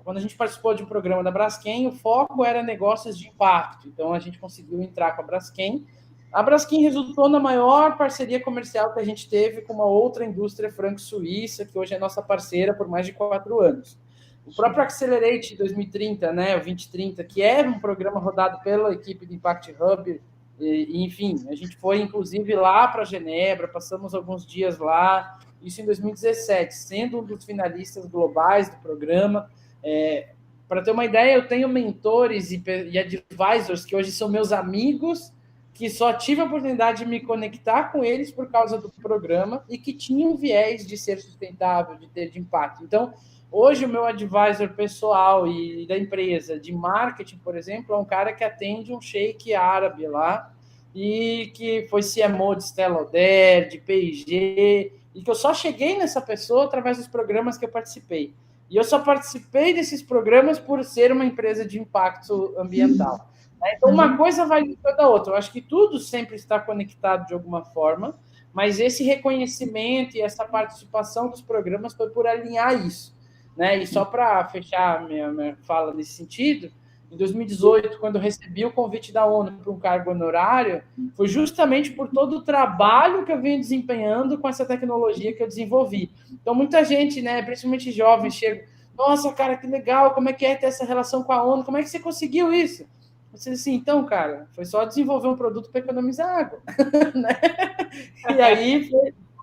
quando a gente participou de um programa da Braskem, o foco era negócios de impacto. Então, a gente conseguiu entrar com a Braskem. A Braskem resultou na maior parceria comercial que a gente teve com uma outra indústria franco-suíça, que hoje é nossa parceira por mais de 4 anos. O próprio Accelerate 2030, né, o 2030, que é um programa rodado pela equipe do Impact Hub, enfim, a gente foi, inclusive, lá para Genebra, passamos alguns dias lá, isso em 2017, sendo um dos finalistas globais do programa. Para ter uma ideia, eu tenho mentores e advisors que hoje são meus amigos, que só tive a oportunidade de me conectar com eles por causa do programa e que tinham viés de ser sustentável, de ter de impacto. Então, hoje o meu advisor pessoal e da empresa de marketing, por exemplo, é um cara que atende um sheik árabe lá e que foi CMO de Stella Oder, de P&G, e que eu só cheguei nessa pessoa através dos programas que eu participei. E eu só participei desses programas por ser uma empresa de impacto ambiental. Então, uma coisa vai ligando a outra. Eu acho que tudo sempre está conectado de alguma forma, mas esse reconhecimento e essa participação dos programas foi por alinhar isso. Né? E só para fechar minha fala nesse sentido, em 2018, quando eu recebi o convite da ONU para um cargo honorário, foi justamente por todo o trabalho que eu venho desempenhando com essa tecnologia que eu desenvolvi. Então, muita gente, né, principalmente jovens, chega, nossa, cara, que legal, como é que é ter essa relação com a ONU? Como é que você conseguiu isso? Você disse assim, então, cara, foi só desenvolver um produto para economizar água. Né? E aí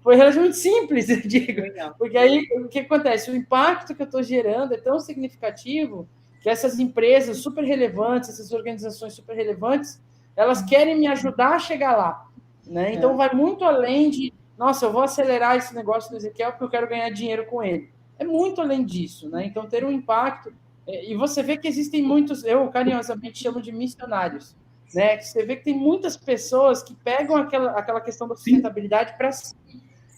foi relativamente simples, eu digo. Porque aí, o que acontece? O impacto que eu estou gerando é tão significativo que essas empresas super relevantes, essas organizações super relevantes, elas querem me ajudar a chegar lá. Né? Então, vai muito além de, nossa, eu vou acelerar esse negócio do Ezequiel porque eu quero ganhar dinheiro com ele. É muito além disso. Né? Então, ter um impacto... E você vê que existem muitos, eu carinhosamente chamo de missionários, né? Você vê que tem muitas pessoas que pegam aquela questão da sustentabilidade para si,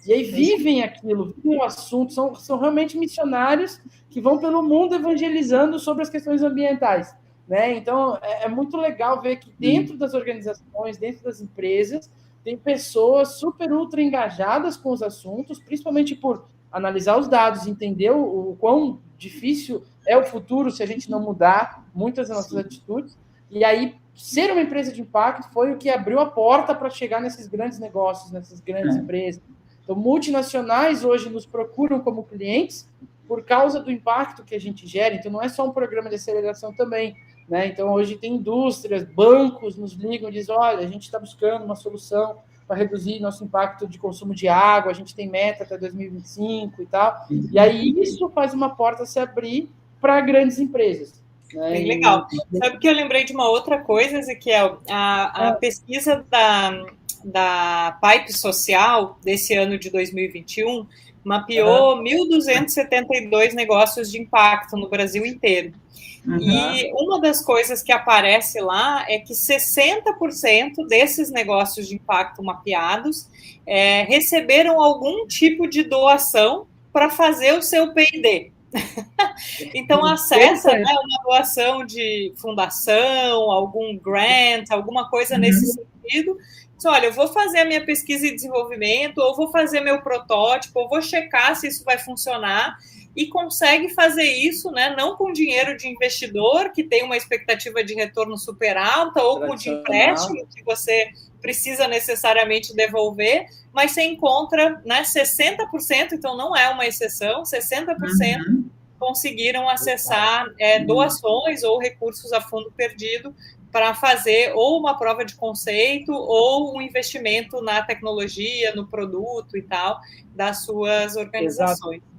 e aí vivem aquilo, vivem o assunto, são realmente missionários que vão pelo mundo evangelizando sobre as questões ambientais. né? Então, é muito legal ver que dentro das organizações, dentro das empresas, tem pessoas super ultra engajadas com os assuntos, principalmente por analisar os dados, entender o quão difícil é o futuro se a gente não mudar muitas das nossas atitudes. E aí, ser uma empresa de impacto foi o que abriu a porta para chegar nesses grandes negócios, nessas grandes empresas. Então, multinacionais hoje nos procuram como clientes por causa do impacto que a gente gera. Então, não é só um programa de aceleração também, né? Então, hoje tem indústrias, bancos nos ligam e dizem, olha, a gente está buscando uma solução para reduzir nosso impacto de consumo de água, a gente tem meta até 2025 e tal. E aí isso faz uma porta se abrir para grandes empresas. Né? Bem legal. Sabe que eu lembrei de uma outra coisa, Ezequiel? A pesquisa da Pipe Social desse ano de 2021 mapeou 1.272 negócios de impacto no Brasil inteiro. E uma das coisas que aparece lá é que 60% desses negócios de impacto mapeados receberam algum tipo de doação para fazer o seu P&D. Então, acessa uma doação de fundação, algum grant, alguma coisa nesse sentido. Diz, olha, eu vou fazer a minha pesquisa e desenvolvimento, ou vou fazer meu protótipo, ou vou checar se isso vai funcionar, e consegue fazer isso, né, não com dinheiro de investidor, que tem uma expectativa de retorno super alta, ou com de empréstimo, que você precisa necessariamente devolver, mas você encontra, né, 60%, então não é uma exceção, 60% conseguiram acessar doações ou recursos a fundo perdido para fazer ou uma prova de conceito ou um investimento na tecnologia, no produto e tal, das suas organizações. Exato.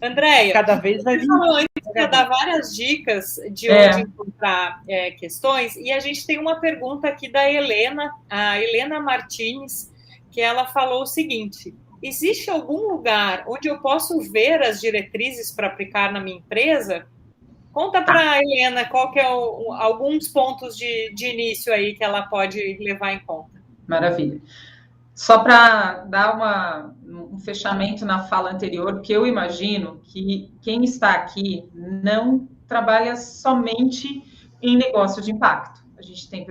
Andréia, cada vez vai vir. Antes de dar várias dicas de onde encontrar questões, e a gente tem uma pergunta aqui da Helena, a Helena Martins, que ela falou o seguinte: existe algum lugar onde eu posso ver as diretrizes para aplicar na minha empresa? Conta para a Helena qual que é alguns pontos de início aí que ela pode levar em conta. Maravilha. Só para dar um fechamento na fala anterior, que eu imagino que quem está aqui não trabalha somente em negócio de impacto. A gente tem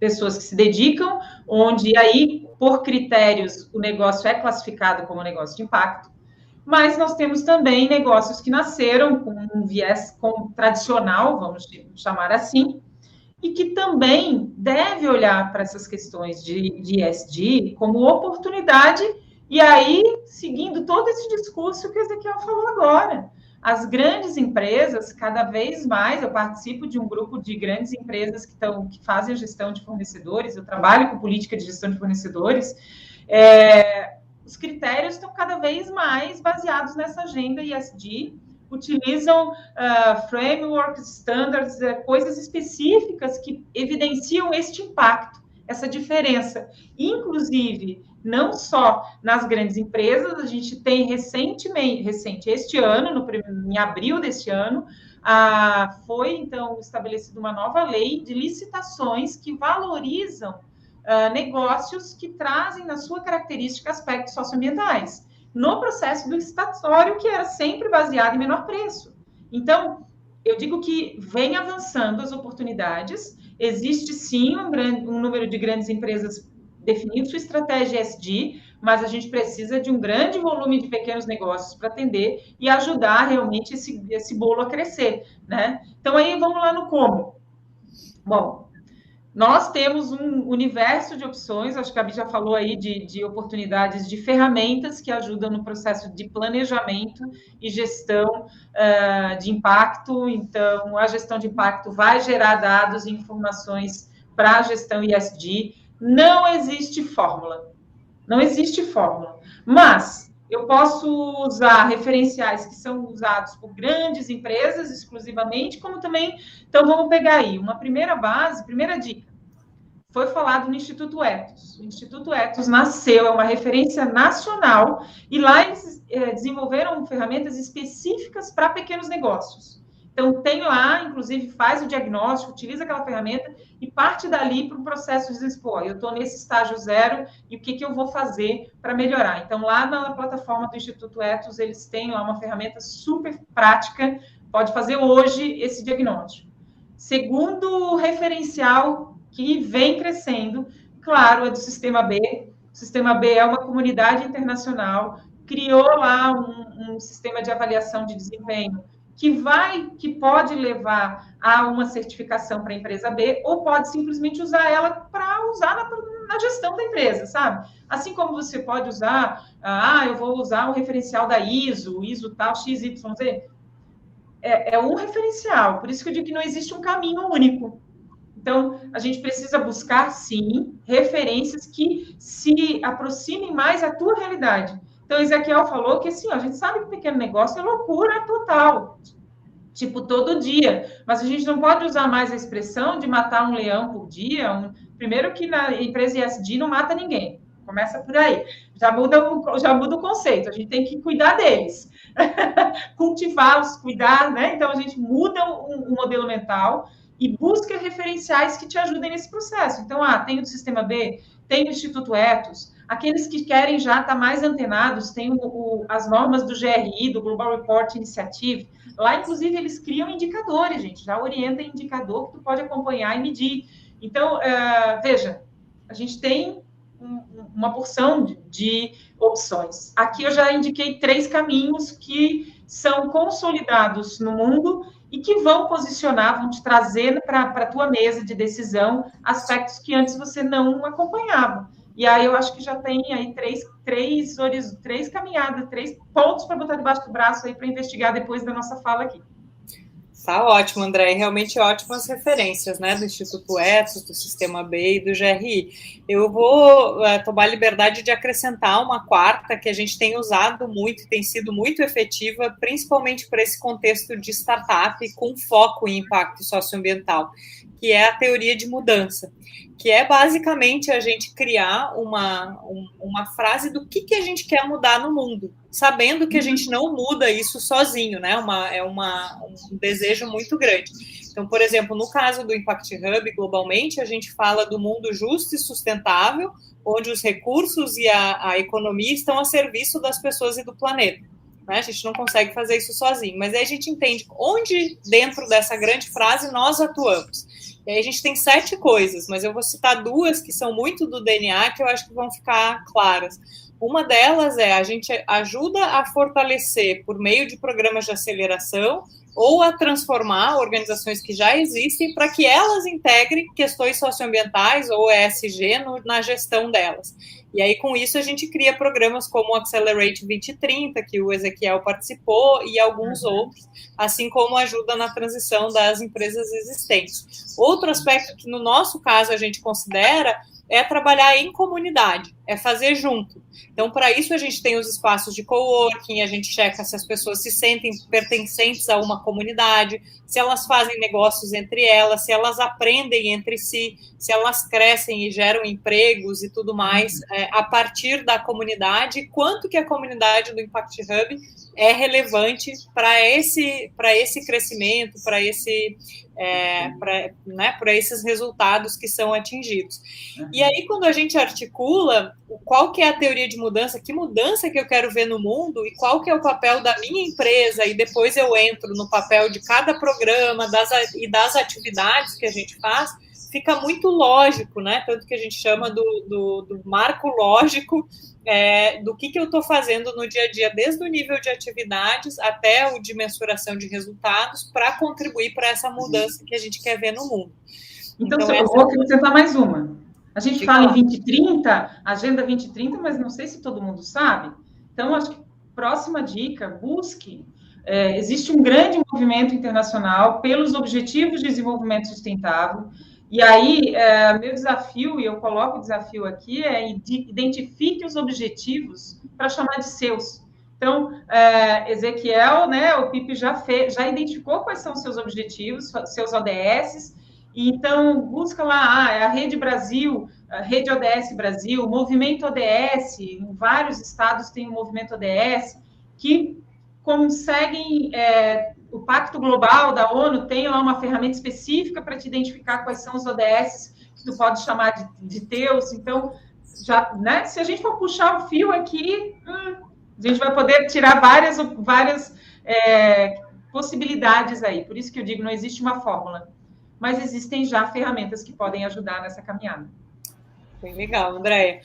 pessoas que se dedicam, onde aí, por critérios, o negócio é classificado como negócio de impacto, mas nós temos também negócios que nasceram com um viés tradicional, vamos chamar assim, e que também deve olhar para essas questões de ESG como oportunidade, e aí, seguindo todo esse discurso que o Ezequiel falou agora. As grandes empresas, cada vez mais, eu participo de um grupo de grandes empresas que fazem a gestão de fornecedores, eu trabalho com política de gestão de fornecedores, os critérios estão cada vez mais baseados nessa agenda ESG, utilizam frameworks, standards, coisas específicas que evidenciam este impacto, essa diferença. Inclusive, não só nas grandes empresas, a gente tem recente, este ano, em abril deste ano, foi, então, estabelecida uma nova lei de licitações que valorizam negócios que trazem, na sua característica, aspectos socioambientais, no processo do licitatório, que era sempre baseado em menor preço. Então, eu digo que vem avançando as oportunidades, existe sim um número de grandes empresas definindo sua estratégia ESG, mas a gente precisa de um grande volume de pequenos negócios para atender e ajudar realmente esse bolo a crescer, né? Então, aí vamos lá no como. Bom, nós temos um universo de opções, acho que a Gabi já falou aí de oportunidades, de ferramentas que ajudam no processo de planejamento e gestão de impacto. Então, a gestão de impacto vai gerar dados e informações para a gestão ESG. Não existe fórmula. Não existe fórmula. Mas eu posso usar referenciais que são usados por grandes empresas exclusivamente, como também... Então, vamos pegar aí uma primeira dica. Foi falado no Instituto Ethos. O Instituto Ethos nasceu, é uma referência nacional, e lá eles desenvolveram ferramentas específicas para pequenos negócios. Então, tem lá, inclusive, faz o diagnóstico, utiliza aquela ferramenta e parte dali para um processo de expor. Eu estou nesse estágio zero e o que eu vou fazer para melhorar? Então, lá na plataforma do Instituto Ethos, eles têm lá uma ferramenta super prática, pode fazer hoje esse diagnóstico. Segundo referencial que vem crescendo, claro, é do Sistema B. O Sistema B é uma comunidade internacional, criou lá um sistema de avaliação de desempenho que pode levar a uma certificação para a empresa B, ou pode simplesmente usar ela para usar na gestão da empresa, sabe? Assim como você pode usar, eu vou usar o referencial da ISO tal, XYZ. É um referencial, por isso que eu digo que não existe um caminho único. Então, a gente precisa buscar, sim, referências que se aproximem mais à tua realidade. Então, Ezequiel falou que, assim, a gente sabe que pequeno negócio é loucura total, tipo, todo dia. Mas a gente não pode usar mais a expressão de matar um leão por dia. Primeiro que na empresa ESG não mata ninguém. Começa por aí. Já muda o conceito. A gente tem que cuidar deles. Cultivá-los, cuidar, né? Então, a gente muda o modelo mental e busca referenciais que te ajudem nesse processo. Então, tem o Sistema B, tem o Instituto Ethos. Aqueles que querem já estar mais antenados, tem as normas do GRI, do Global Report Initiative. Lá, inclusive, eles criam indicadores, gente. Já orienta indicador que tu pode acompanhar e medir. Então, veja, a gente tem uma porção de opções. Aqui eu já indiquei 3 caminhos que são consolidados no mundo e que vão posicionar, vão te trazer para a tua mesa de decisão aspectos que antes você não acompanhava. E aí eu acho que já tem aí três caminhadas, 3 pontos para botar debaixo do braço aí para investigar depois da nossa fala aqui. Tá ótimo, André. Realmente ótimas referências, né? Do Instituto Ethos, do Sistema B e do GRI. Eu vou tomar a liberdade de acrescentar uma quarta que a gente tem usado muito e tem sido muito efetiva, principalmente para esse contexto de startup com foco em impacto socioambiental, que é a teoria de mudança, que é basicamente a gente criar uma frase do que a gente quer mudar no mundo, sabendo que a gente não muda isso sozinho, né? Um desejo muito grande. Então, por exemplo, no caso do Impact Hub, globalmente, a gente fala do mundo justo e sustentável, onde os recursos e a economia estão a serviço das pessoas e do planeta. Né? A gente não consegue fazer isso sozinho, mas aí a gente entende onde, dentro dessa grande frase, nós atuamos. E aí a gente tem 7 coisas, mas eu vou citar 2 que são muito do DNA, que eu acho que vão ficar claras. Uma delas é a gente ajuda a fortalecer, por meio de programas de aceleração, ou a transformar organizações que já existem para que elas integrem questões socioambientais ou ESG na gestão delas. E aí, com isso, a gente cria programas como o Accelerate 2030, que o Ezequiel participou, e alguns outros, assim como ajuda na transição das empresas existentes. Outro aspecto que, no nosso caso, a gente considera é trabalhar em comunidade, é fazer junto. Então, para isso, a gente tem os espaços de coworking, a gente checa se as pessoas se sentem pertencentes a uma comunidade, se elas fazem negócios entre elas, se elas aprendem entre si, se elas crescem e geram empregos e tudo mais a partir da comunidade, quanto que a comunidade do Impact Hub é relevante para esse crescimento, para esses resultados que são atingidos. E aí, quando a gente articula qual que é a teoria de mudança, que mudança que eu quero ver no mundo e qual que é o papel da minha empresa, e depois eu entro no papel de cada programa e das atividades que a gente faz, fica muito lógico, né? Tanto que a gente chama do marco lógico do que eu estou fazendo no dia a dia, desde o nível de atividades até o de mensuração de resultados, para contribuir para essa mudança que a gente quer ver no mundo. Então eu vou acrescentar mais uma. A gente fala em 2030, Agenda 2030, mas não sei se todo mundo sabe. Então, acho que próxima dica, busque. Existe um grande movimento internacional pelos Objetivos de Desenvolvimento Sustentável. E aí, meu desafio, e eu coloco o desafio aqui, é identifique os objetivos para chamar de seus. Então, Ezequiel, né, o Pipe já identificou quais são os seus objetivos, seus ODS. Então, busca lá, a Rede Brasil, a Rede ODS Brasil, Movimento ODS, em vários estados tem o Movimento ODS, que conseguem, o Pacto Global da ONU tem lá uma ferramenta específica para te identificar quais são os ODS que tu pode chamar de teus. Então, já, né, se a gente for puxar o fio aqui, a gente vai poder tirar várias possibilidades aí. Por isso que eu digo, não existe uma fórmula. mas existem já ferramentas que podem ajudar nessa caminhada. Bem legal, Andréia.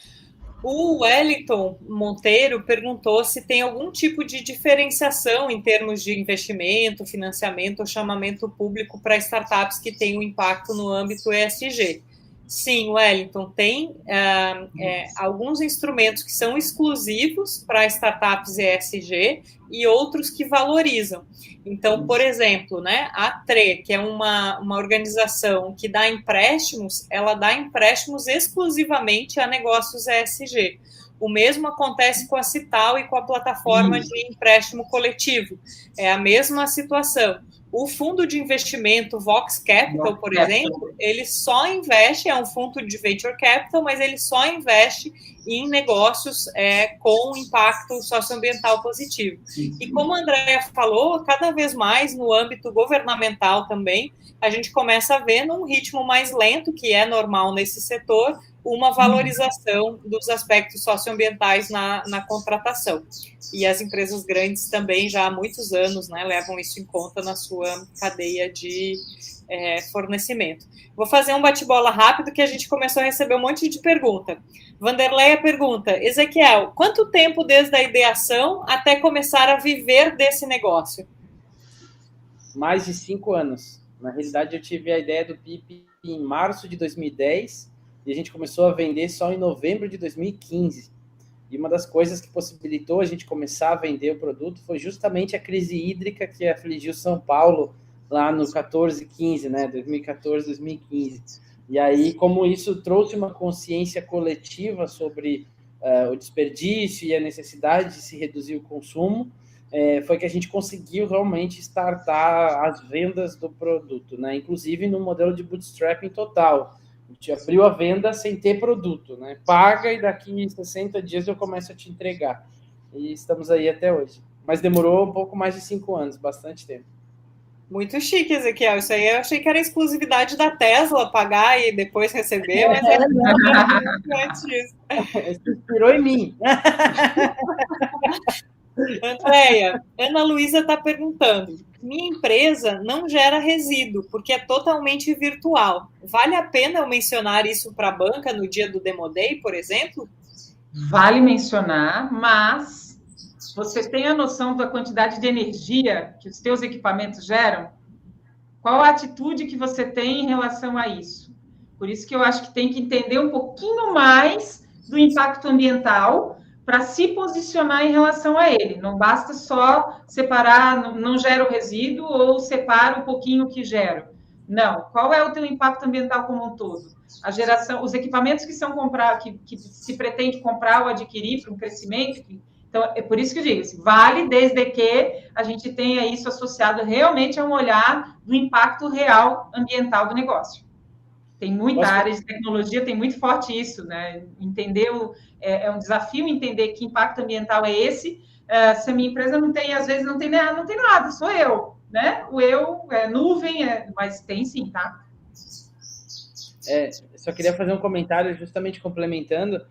O Wellington Monteiro perguntou se tem algum tipo de diferenciação em termos de investimento, financiamento ou chamamento público para startups que têm um impacto no âmbito ESG. Sim, Wellington, tem alguns instrumentos que são exclusivos para startups ESG e outros que valorizam. Então, por exemplo, né, a TRE, que é uma organização que dá empréstimos, ela dá empréstimos exclusivamente a negócios ESG. O mesmo acontece com a Cital e com a plataforma de empréstimo coletivo. É a mesma situação. O fundo de investimento Vox Capital, por exemplo, ele só investe, é um fundo de venture capital, mas ele só investe em negócios com impacto socioambiental positivo. E como a Andréia falou, cada vez mais no âmbito governamental também, a gente começa a ver num ritmo mais lento, que é normal nesse setor, uma valorização dos aspectos socioambientais na contratação. E as empresas grandes também, já há muitos anos, né, levam isso em conta na sua cadeia de fornecimento. Vou fazer um bate-bola rápido, que a gente começou a receber um monte de pergunta. Vanderleia pergunta: Ezequiel, quanto tempo desde a ideação até começar a viver desse negócio? Mais de 5 anos. Na realidade, eu tive a ideia do PIP em março de 2010 e a gente começou a vender só em novembro de 2015. E uma das coisas que possibilitou a gente começar a vender o produto foi justamente a crise hídrica que afligiu São Paulo lá no 14-15, né? 2014, 2015. E aí, como isso trouxe uma consciência coletiva sobre o desperdício e a necessidade de se reduzir o consumo, foi que a gente conseguiu realmente startar as vendas do produto, né? Inclusive no modelo de bootstrapping total. A gente abriu a venda sem ter produto, né? Paga e daqui 60 dias eu começo a te entregar. E estamos aí até hoje. Mas demorou um pouco mais de 5 anos, bastante tempo. Muito chique, Ezequiel. Isso aí eu achei que era exclusividade da Tesla, pagar e depois receber, mas não é disso. Isso inspirou em mim. Andréia, Ana Luísa está perguntando: minha empresa não gera resíduo, porque é totalmente virtual. Vale a pena eu mencionar isso para a banca no dia do Demo Day, por exemplo? Vale mencionar, mas você tem a noção da quantidade de energia que os teus equipamentos geram? Qual a atitude que você tem em relação a isso? Por isso que eu acho que tem que entender um pouquinho mais do impacto ambiental para se posicionar em relação a ele. Não basta só separar, não gera o resíduo ou separa um pouquinho que gera. Não. Qual é o teu impacto ambiental como um todo? A geração, os equipamentos que são comprados, que se pretende comprar ou adquirir para um crescimento. Então, é por isso que eu digo, assim, vale desde que a gente tenha isso associado realmente a um olhar do impacto real ambiental do negócio. Tem muita área de tecnologia, tem muito forte isso, né? Entender é um desafio entender que impacto ambiental é esse. Se a minha empresa não tem, às vezes não tem nada, sou eu, né? O eu é nuvem, mas tem sim, tá? Só queria fazer um comentário justamente complementando.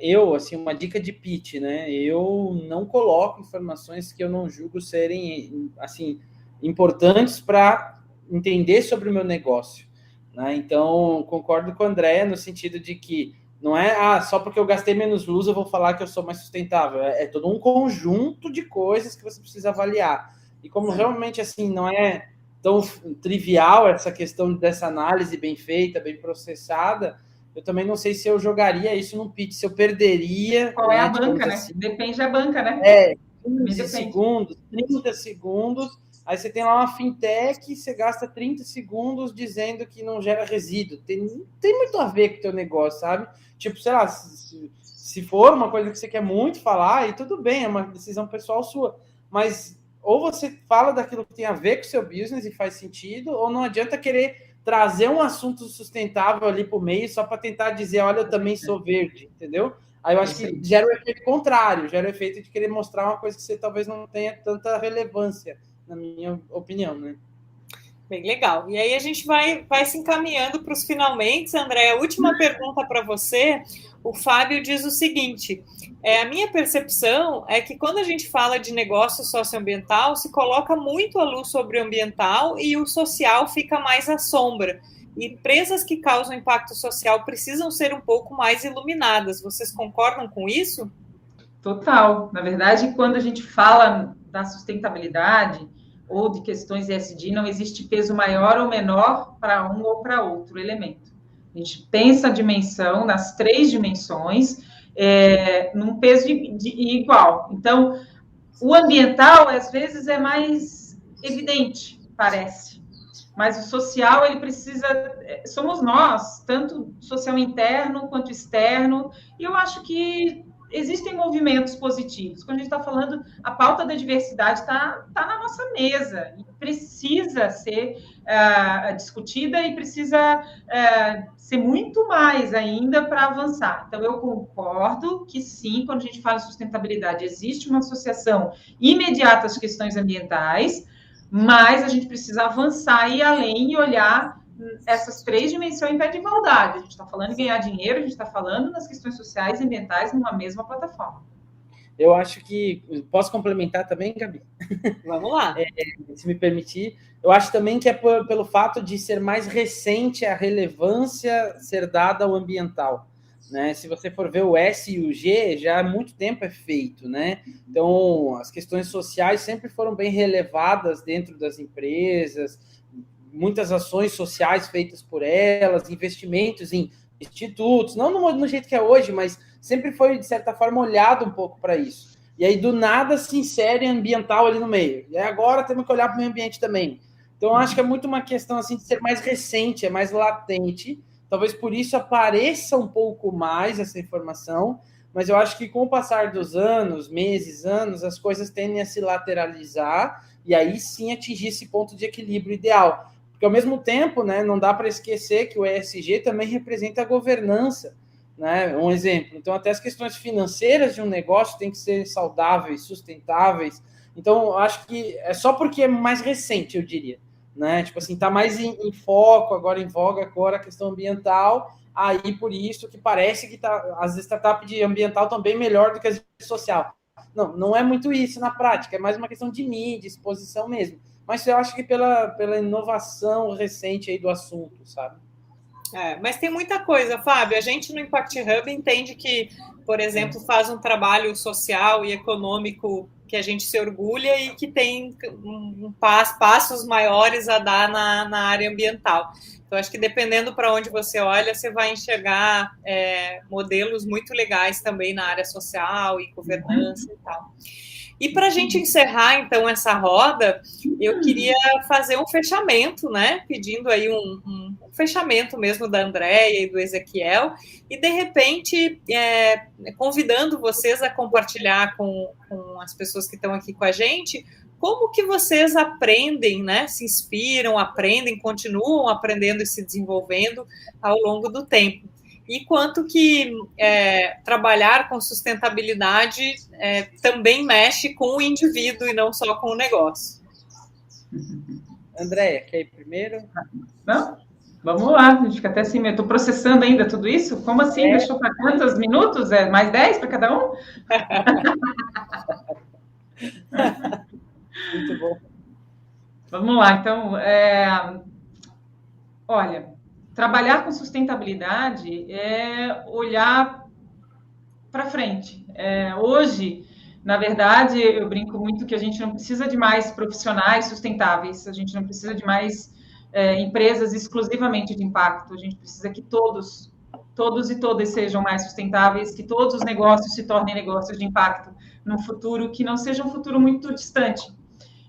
Eu, assim, uma dica de pitch, né? Eu não coloco informações que eu não julgo serem, assim, importantes para entender sobre o meu negócio. Né? Então, concordo com a Andréia no sentido de que não é só porque eu gastei menos luz eu vou falar que eu sou mais sustentável. É todo um conjunto de coisas que você precisa avaliar. E como realmente assim não é tão trivial essa questão dessa análise bem feita, bem processada, eu também não sei se eu jogaria isso num pitch, se eu perderia... Qual é a banca, né? Assim. Depende da banca, né? 15 segundos, 30 segundos... Aí você tem lá uma fintech, você gasta 30 segundos dizendo que não gera resíduo. Tem muito a ver com o teu negócio, sabe? Tipo, sei lá, se for uma coisa que você quer muito falar, aí tudo bem, é uma decisão pessoal sua. Mas ou você fala daquilo que tem a ver com o seu business e faz sentido, ou não adianta querer trazer um assunto sustentável ali para o meio só para tentar dizer, olha, eu também sou verde, entendeu? Aí eu acho que gera o efeito contrário, gera o efeito de querer mostrar uma coisa que você talvez não tenha tanta relevância, na minha opinião, né? Bem legal. E aí a gente vai se encaminhando para os finalmente. André, a última pergunta para você. O Fábio diz o seguinte: a minha percepção é que quando a gente fala de negócio socioambiental, se coloca muito a luz sobre o ambiental e o social fica mais à sombra. E empresas que causam impacto social precisam ser um pouco mais iluminadas. Vocês concordam com isso? Total. Na verdade, quando a gente fala da sustentabilidade ou de questões ESG, não existe peso maior ou menor para um ou para outro elemento. A gente pensa a dimensão, nas 3 dimensões, num peso igual. Então, o ambiental, às vezes, é mais evidente, parece. Mas o social, ele precisa... Somos nós, tanto social interno quanto externo, e eu acho que existem movimentos positivos. Quando a gente está falando, a pauta da diversidade está na nossa mesa e precisa ser discutida e precisa ser muito mais ainda para avançar. Então, eu concordo que sim, quando a gente fala em sustentabilidade, existe uma associação imediata às questões ambientais, mas a gente precisa avançar e ir além e olhar essas 3 dimensões em pé de igualdade. A gente está falando em ganhar dinheiro, a gente está falando nas questões sociais e ambientais numa mesma plataforma. Eu acho que... Posso complementar também, Gabi? Vamos lá. Se me permitir. Eu acho também que é pelo fato de ser mais recente a relevância ser dada ao ambiental. Né? Se você for ver o S e o G, já há muito tempo é feito. Né? Então, as questões sociais sempre foram bem relevadas dentro das empresas, muitas ações sociais feitas por elas, investimentos em institutos, não no jeito que é hoje, mas sempre foi, de certa forma, olhado um pouco para isso. E aí, do nada, se insere ambiental ali no meio. E aí, agora temos que olhar para o meio ambiente também. Então, eu acho que é muito uma questão assim, de ser mais recente, é mais latente. Talvez por isso apareça um pouco mais essa informação, mas eu acho que com o passar dos anos, meses, anos, as coisas tendem a se lateralizar e aí sim atingir esse ponto de equilíbrio ideal. Porque, ao mesmo tempo, né, não dá para esquecer que o ESG também representa a governança. Né? Um exemplo. Então, até as questões financeiras de um negócio têm que ser saudáveis, sustentáveis. Então, eu acho que é só porque é mais recente, eu diria. Né? Tipo assim, está mais em foco, agora em voga agora a questão ambiental. Aí, por isso que parece que as startups de ambiental estão bem melhor do que as de social. Não é muito isso na prática. É mais uma questão de mídia, exposição mesmo. Mas eu acho que pela inovação recente aí do assunto, sabe? Mas tem muita coisa, Fábio. A gente no Impact Hub entende que, por exemplo, faz um trabalho social e econômico que a gente se orgulha e que tem passos maiores a dar na área ambiental. Então, acho que dependendo para onde você olha, você vai enxergar modelos muito legais também na área social e governança e tal. E para a gente encerrar, então, essa roda, eu queria fazer um fechamento, né? Pedindo aí um fechamento mesmo da Andréia e do Ezequiel, e, de repente, convidando vocês a compartilhar com as pessoas que estão aqui com a gente como que vocês aprendem, né? Se inspiram, aprendem, continuam aprendendo e se desenvolvendo ao longo do tempo. E quanto que trabalhar com sustentabilidade também mexe com o indivíduo e não só com o negócio. Andréia, quer ir primeiro? Não? Vamos lá, a gente fica até assim, eu estou processando ainda tudo isso? Como assim? Deixou para quantos minutos? Mais 10 para cada um? Muito bom. Vamos lá, então, olha, trabalhar com sustentabilidade é olhar para frente. Hoje, na verdade, eu brinco muito que a gente não precisa de mais profissionais sustentáveis, a gente não precisa de mais empresas exclusivamente de impacto, a gente precisa que todos e todas sejam mais sustentáveis, que todos os negócios se tornem negócios de impacto num futuro que não seja um futuro muito distante.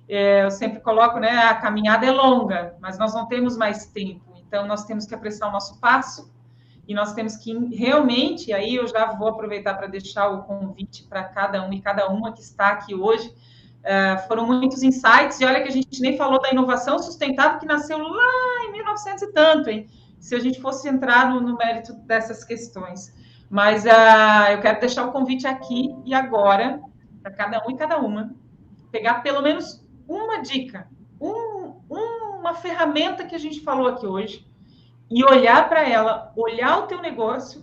Eu sempre coloco, né, a caminhada é longa, mas nós não temos mais tempo. Então, nós temos que apressar o nosso passo e nós temos que realmente, aí eu já vou aproveitar para deixar o convite para cada um e cada uma que está aqui hoje. Foram muitos insights, e olha que a gente nem falou da inovação sustentável que nasceu lá em 1900 e tanto, hein? Se a gente fosse entrar no mérito dessas questões. Mas eu quero deixar o convite aqui e agora, para cada um e cada uma, pegar pelo menos uma dica, uma ferramenta que a gente falou aqui hoje e olhar para ela, olhar o teu negócio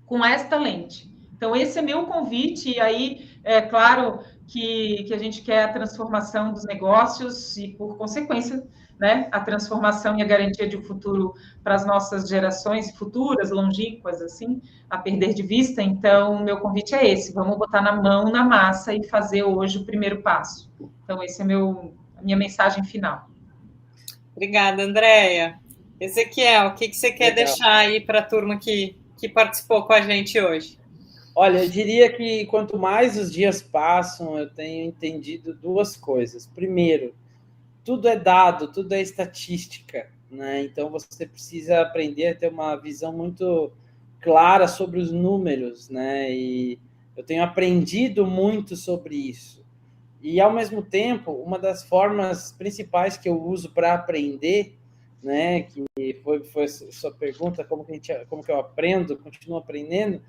com esta lente. Então, esse é meu convite, e aí, é claro que a gente quer a transformação dos negócios e, por consequência, né, a transformação e a garantia de um futuro para as nossas gerações futuras, longínquas, assim, a perder de vista. Então, meu convite é esse, vamos botar na mão, na massa e fazer hoje o primeiro passo. Então, esse é a minha mensagem final. Obrigada, Andréia. Ezequiel, o que você quer deixar aí para a turma que participou com a gente hoje? Olha, eu diria que quanto mais os dias passam, eu tenho entendido duas coisas. Primeiro, tudo é dado, tudo é estatística, né? Então você precisa aprender a ter uma visão muito clara sobre os números, né? E eu tenho aprendido muito sobre isso. E ao mesmo tempo, uma das formas principais que eu uso para aprender, né? Que foi a sua pergunta, como que eu aprendo, continuo aprendendo,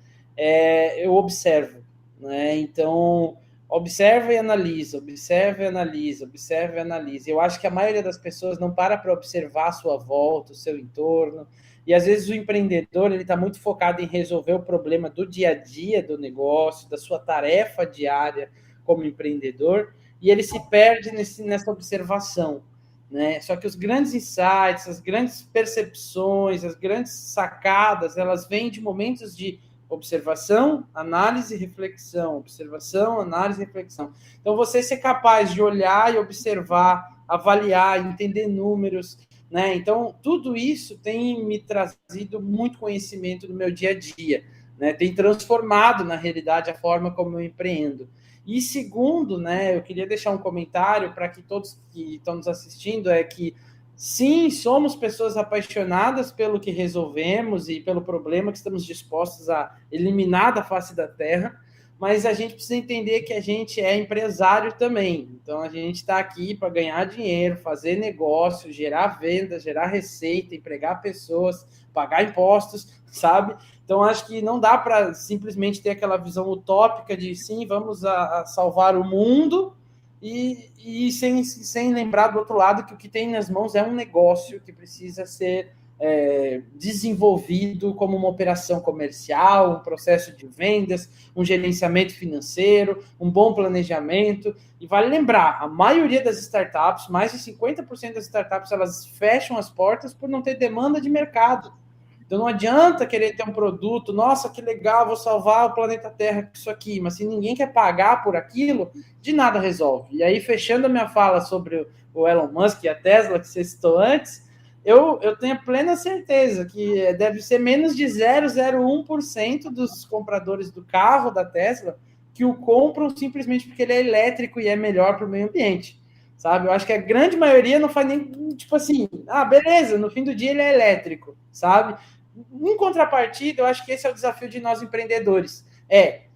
eu observo, né? Então observa e analisa, observa e analisa, observa e analisa. Eu acho que a maioria das pessoas não para observar a sua volta, o seu entorno, e às vezes o empreendedor ele está muito focado em resolver o problema do dia a dia do negócio, da sua tarefa diária como empreendedor, e ele se perde nessa observação, né? Só que os grandes insights, as grandes percepções, as grandes sacadas, elas vêm de momentos de observação, análise e reflexão. Observação, análise e reflexão. Então, você ser capaz de olhar e observar, avaliar, entender números, né? Então, tudo isso tem me trazido muito conhecimento no meu dia a dia, né? Tem transformado, na realidade, a forma como eu empreendo. E segundo, né, eu queria deixar um comentário para que todos que estão nos assistindo, é que sim, somos pessoas apaixonadas pelo que resolvemos e pelo problema que estamos dispostos a eliminar da face da Terra, mas a gente precisa entender que a gente é empresário também. Então, a gente está aqui para ganhar dinheiro, fazer negócio, gerar vendas, gerar receita, empregar pessoas, pagar impostos, sabe? Então, acho que não dá para simplesmente ter aquela visão utópica de, sim, vamos a salvar o mundo, e sem lembrar do outro lado que o que tem nas mãos é um negócio que precisa ser desenvolvido como uma operação comercial, um processo de vendas, um gerenciamento financeiro, um bom planejamento. E vale lembrar, a maioria das startups, mais de 50% das startups, elas fecham as portas por não ter demanda de mercado. Então não adianta querer ter um produto, nossa, que legal, vou salvar o planeta Terra com isso aqui, mas se ninguém quer pagar por aquilo, de nada resolve. E aí, fechando a minha fala sobre o Elon Musk e a Tesla, que você citou antes, eu tenho plena certeza que deve ser menos de 0,01% dos compradores do carro da Tesla que o compram simplesmente porque ele é elétrico e é melhor para o meio ambiente, sabe? Eu acho que a grande maioria não faz nem, tipo assim, beleza, no fim do dia ele é elétrico, sabe? Em contrapartida, eu acho que esse é o desafio de nós empreendedores.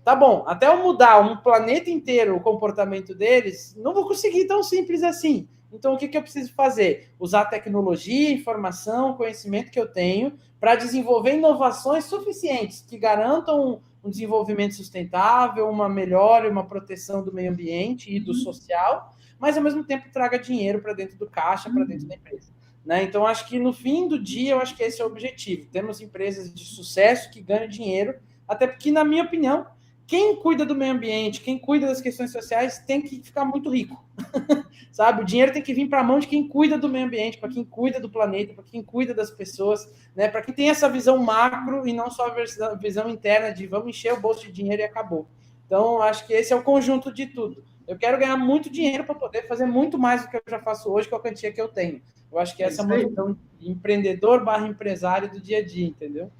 Tá bom, até eu mudar um planeta inteiro o comportamento deles, não vou conseguir tão simples assim. Então, o que eu preciso fazer? Usar tecnologia, informação, conhecimento que eu tenho para desenvolver inovações suficientes que garantam um desenvolvimento sustentável, uma melhora e uma proteção do meio ambiente e do social, mas, ao mesmo tempo, traga dinheiro para dentro do caixa, para dentro da empresa. Né? Então, acho que no fim do dia, eu acho que esse é o objetivo. Temos empresas de sucesso que ganham dinheiro, até porque, na minha opinião, quem cuida do meio ambiente, quem cuida das questões sociais, tem que ficar muito rico. Sabe? O dinheiro tem que vir para a mão de quem cuida do meio ambiente, para quem cuida do planeta, para quem cuida das pessoas, né? Para quem tem essa visão macro e não só a visão interna de vamos encher o bolso de dinheiro e acabou. Então, acho que esse é o conjunto de tudo. Eu quero ganhar muito dinheiro para poder fazer muito mais do que eu já faço hoje, com a quantia que eu tenho. Eu acho que essa é uma visão de empreendedor/empresário do dia a dia, entendeu?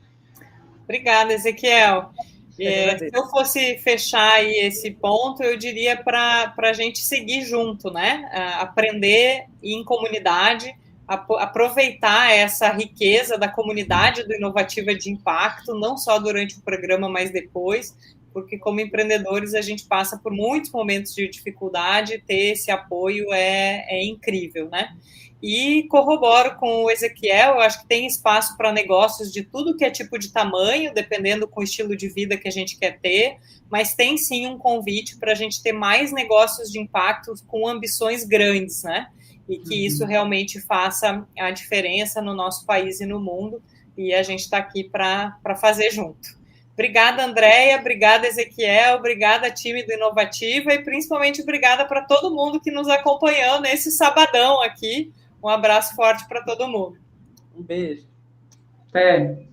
Obrigada, Ezequiel. Se eu fosse fechar aí esse ponto, eu diria para a gente seguir junto, né? Aprender em comunidade, aproveitar essa riqueza da comunidade do Inovativa de Impacto, não só durante o programa, mas depois, porque como empreendedores a gente passa por muitos momentos de dificuldade, ter esse apoio é incrível, né? E corroboro com o Ezequiel, eu acho que tem espaço para negócios de tudo que é tipo de tamanho, dependendo com o estilo de vida que a gente quer ter, mas tem sim um convite para a gente ter mais negócios de impacto com ambições grandes, né? e que isso realmente faça a diferença no nosso país e no mundo, e a gente está aqui para fazer junto. Obrigada, Andréia, obrigada, Ezequiel, obrigada, time do Inovativa, e principalmente obrigada para todo mundo que nos acompanhou nesse sabadão aqui. Um abraço forte para todo mundo. Um beijo. Até.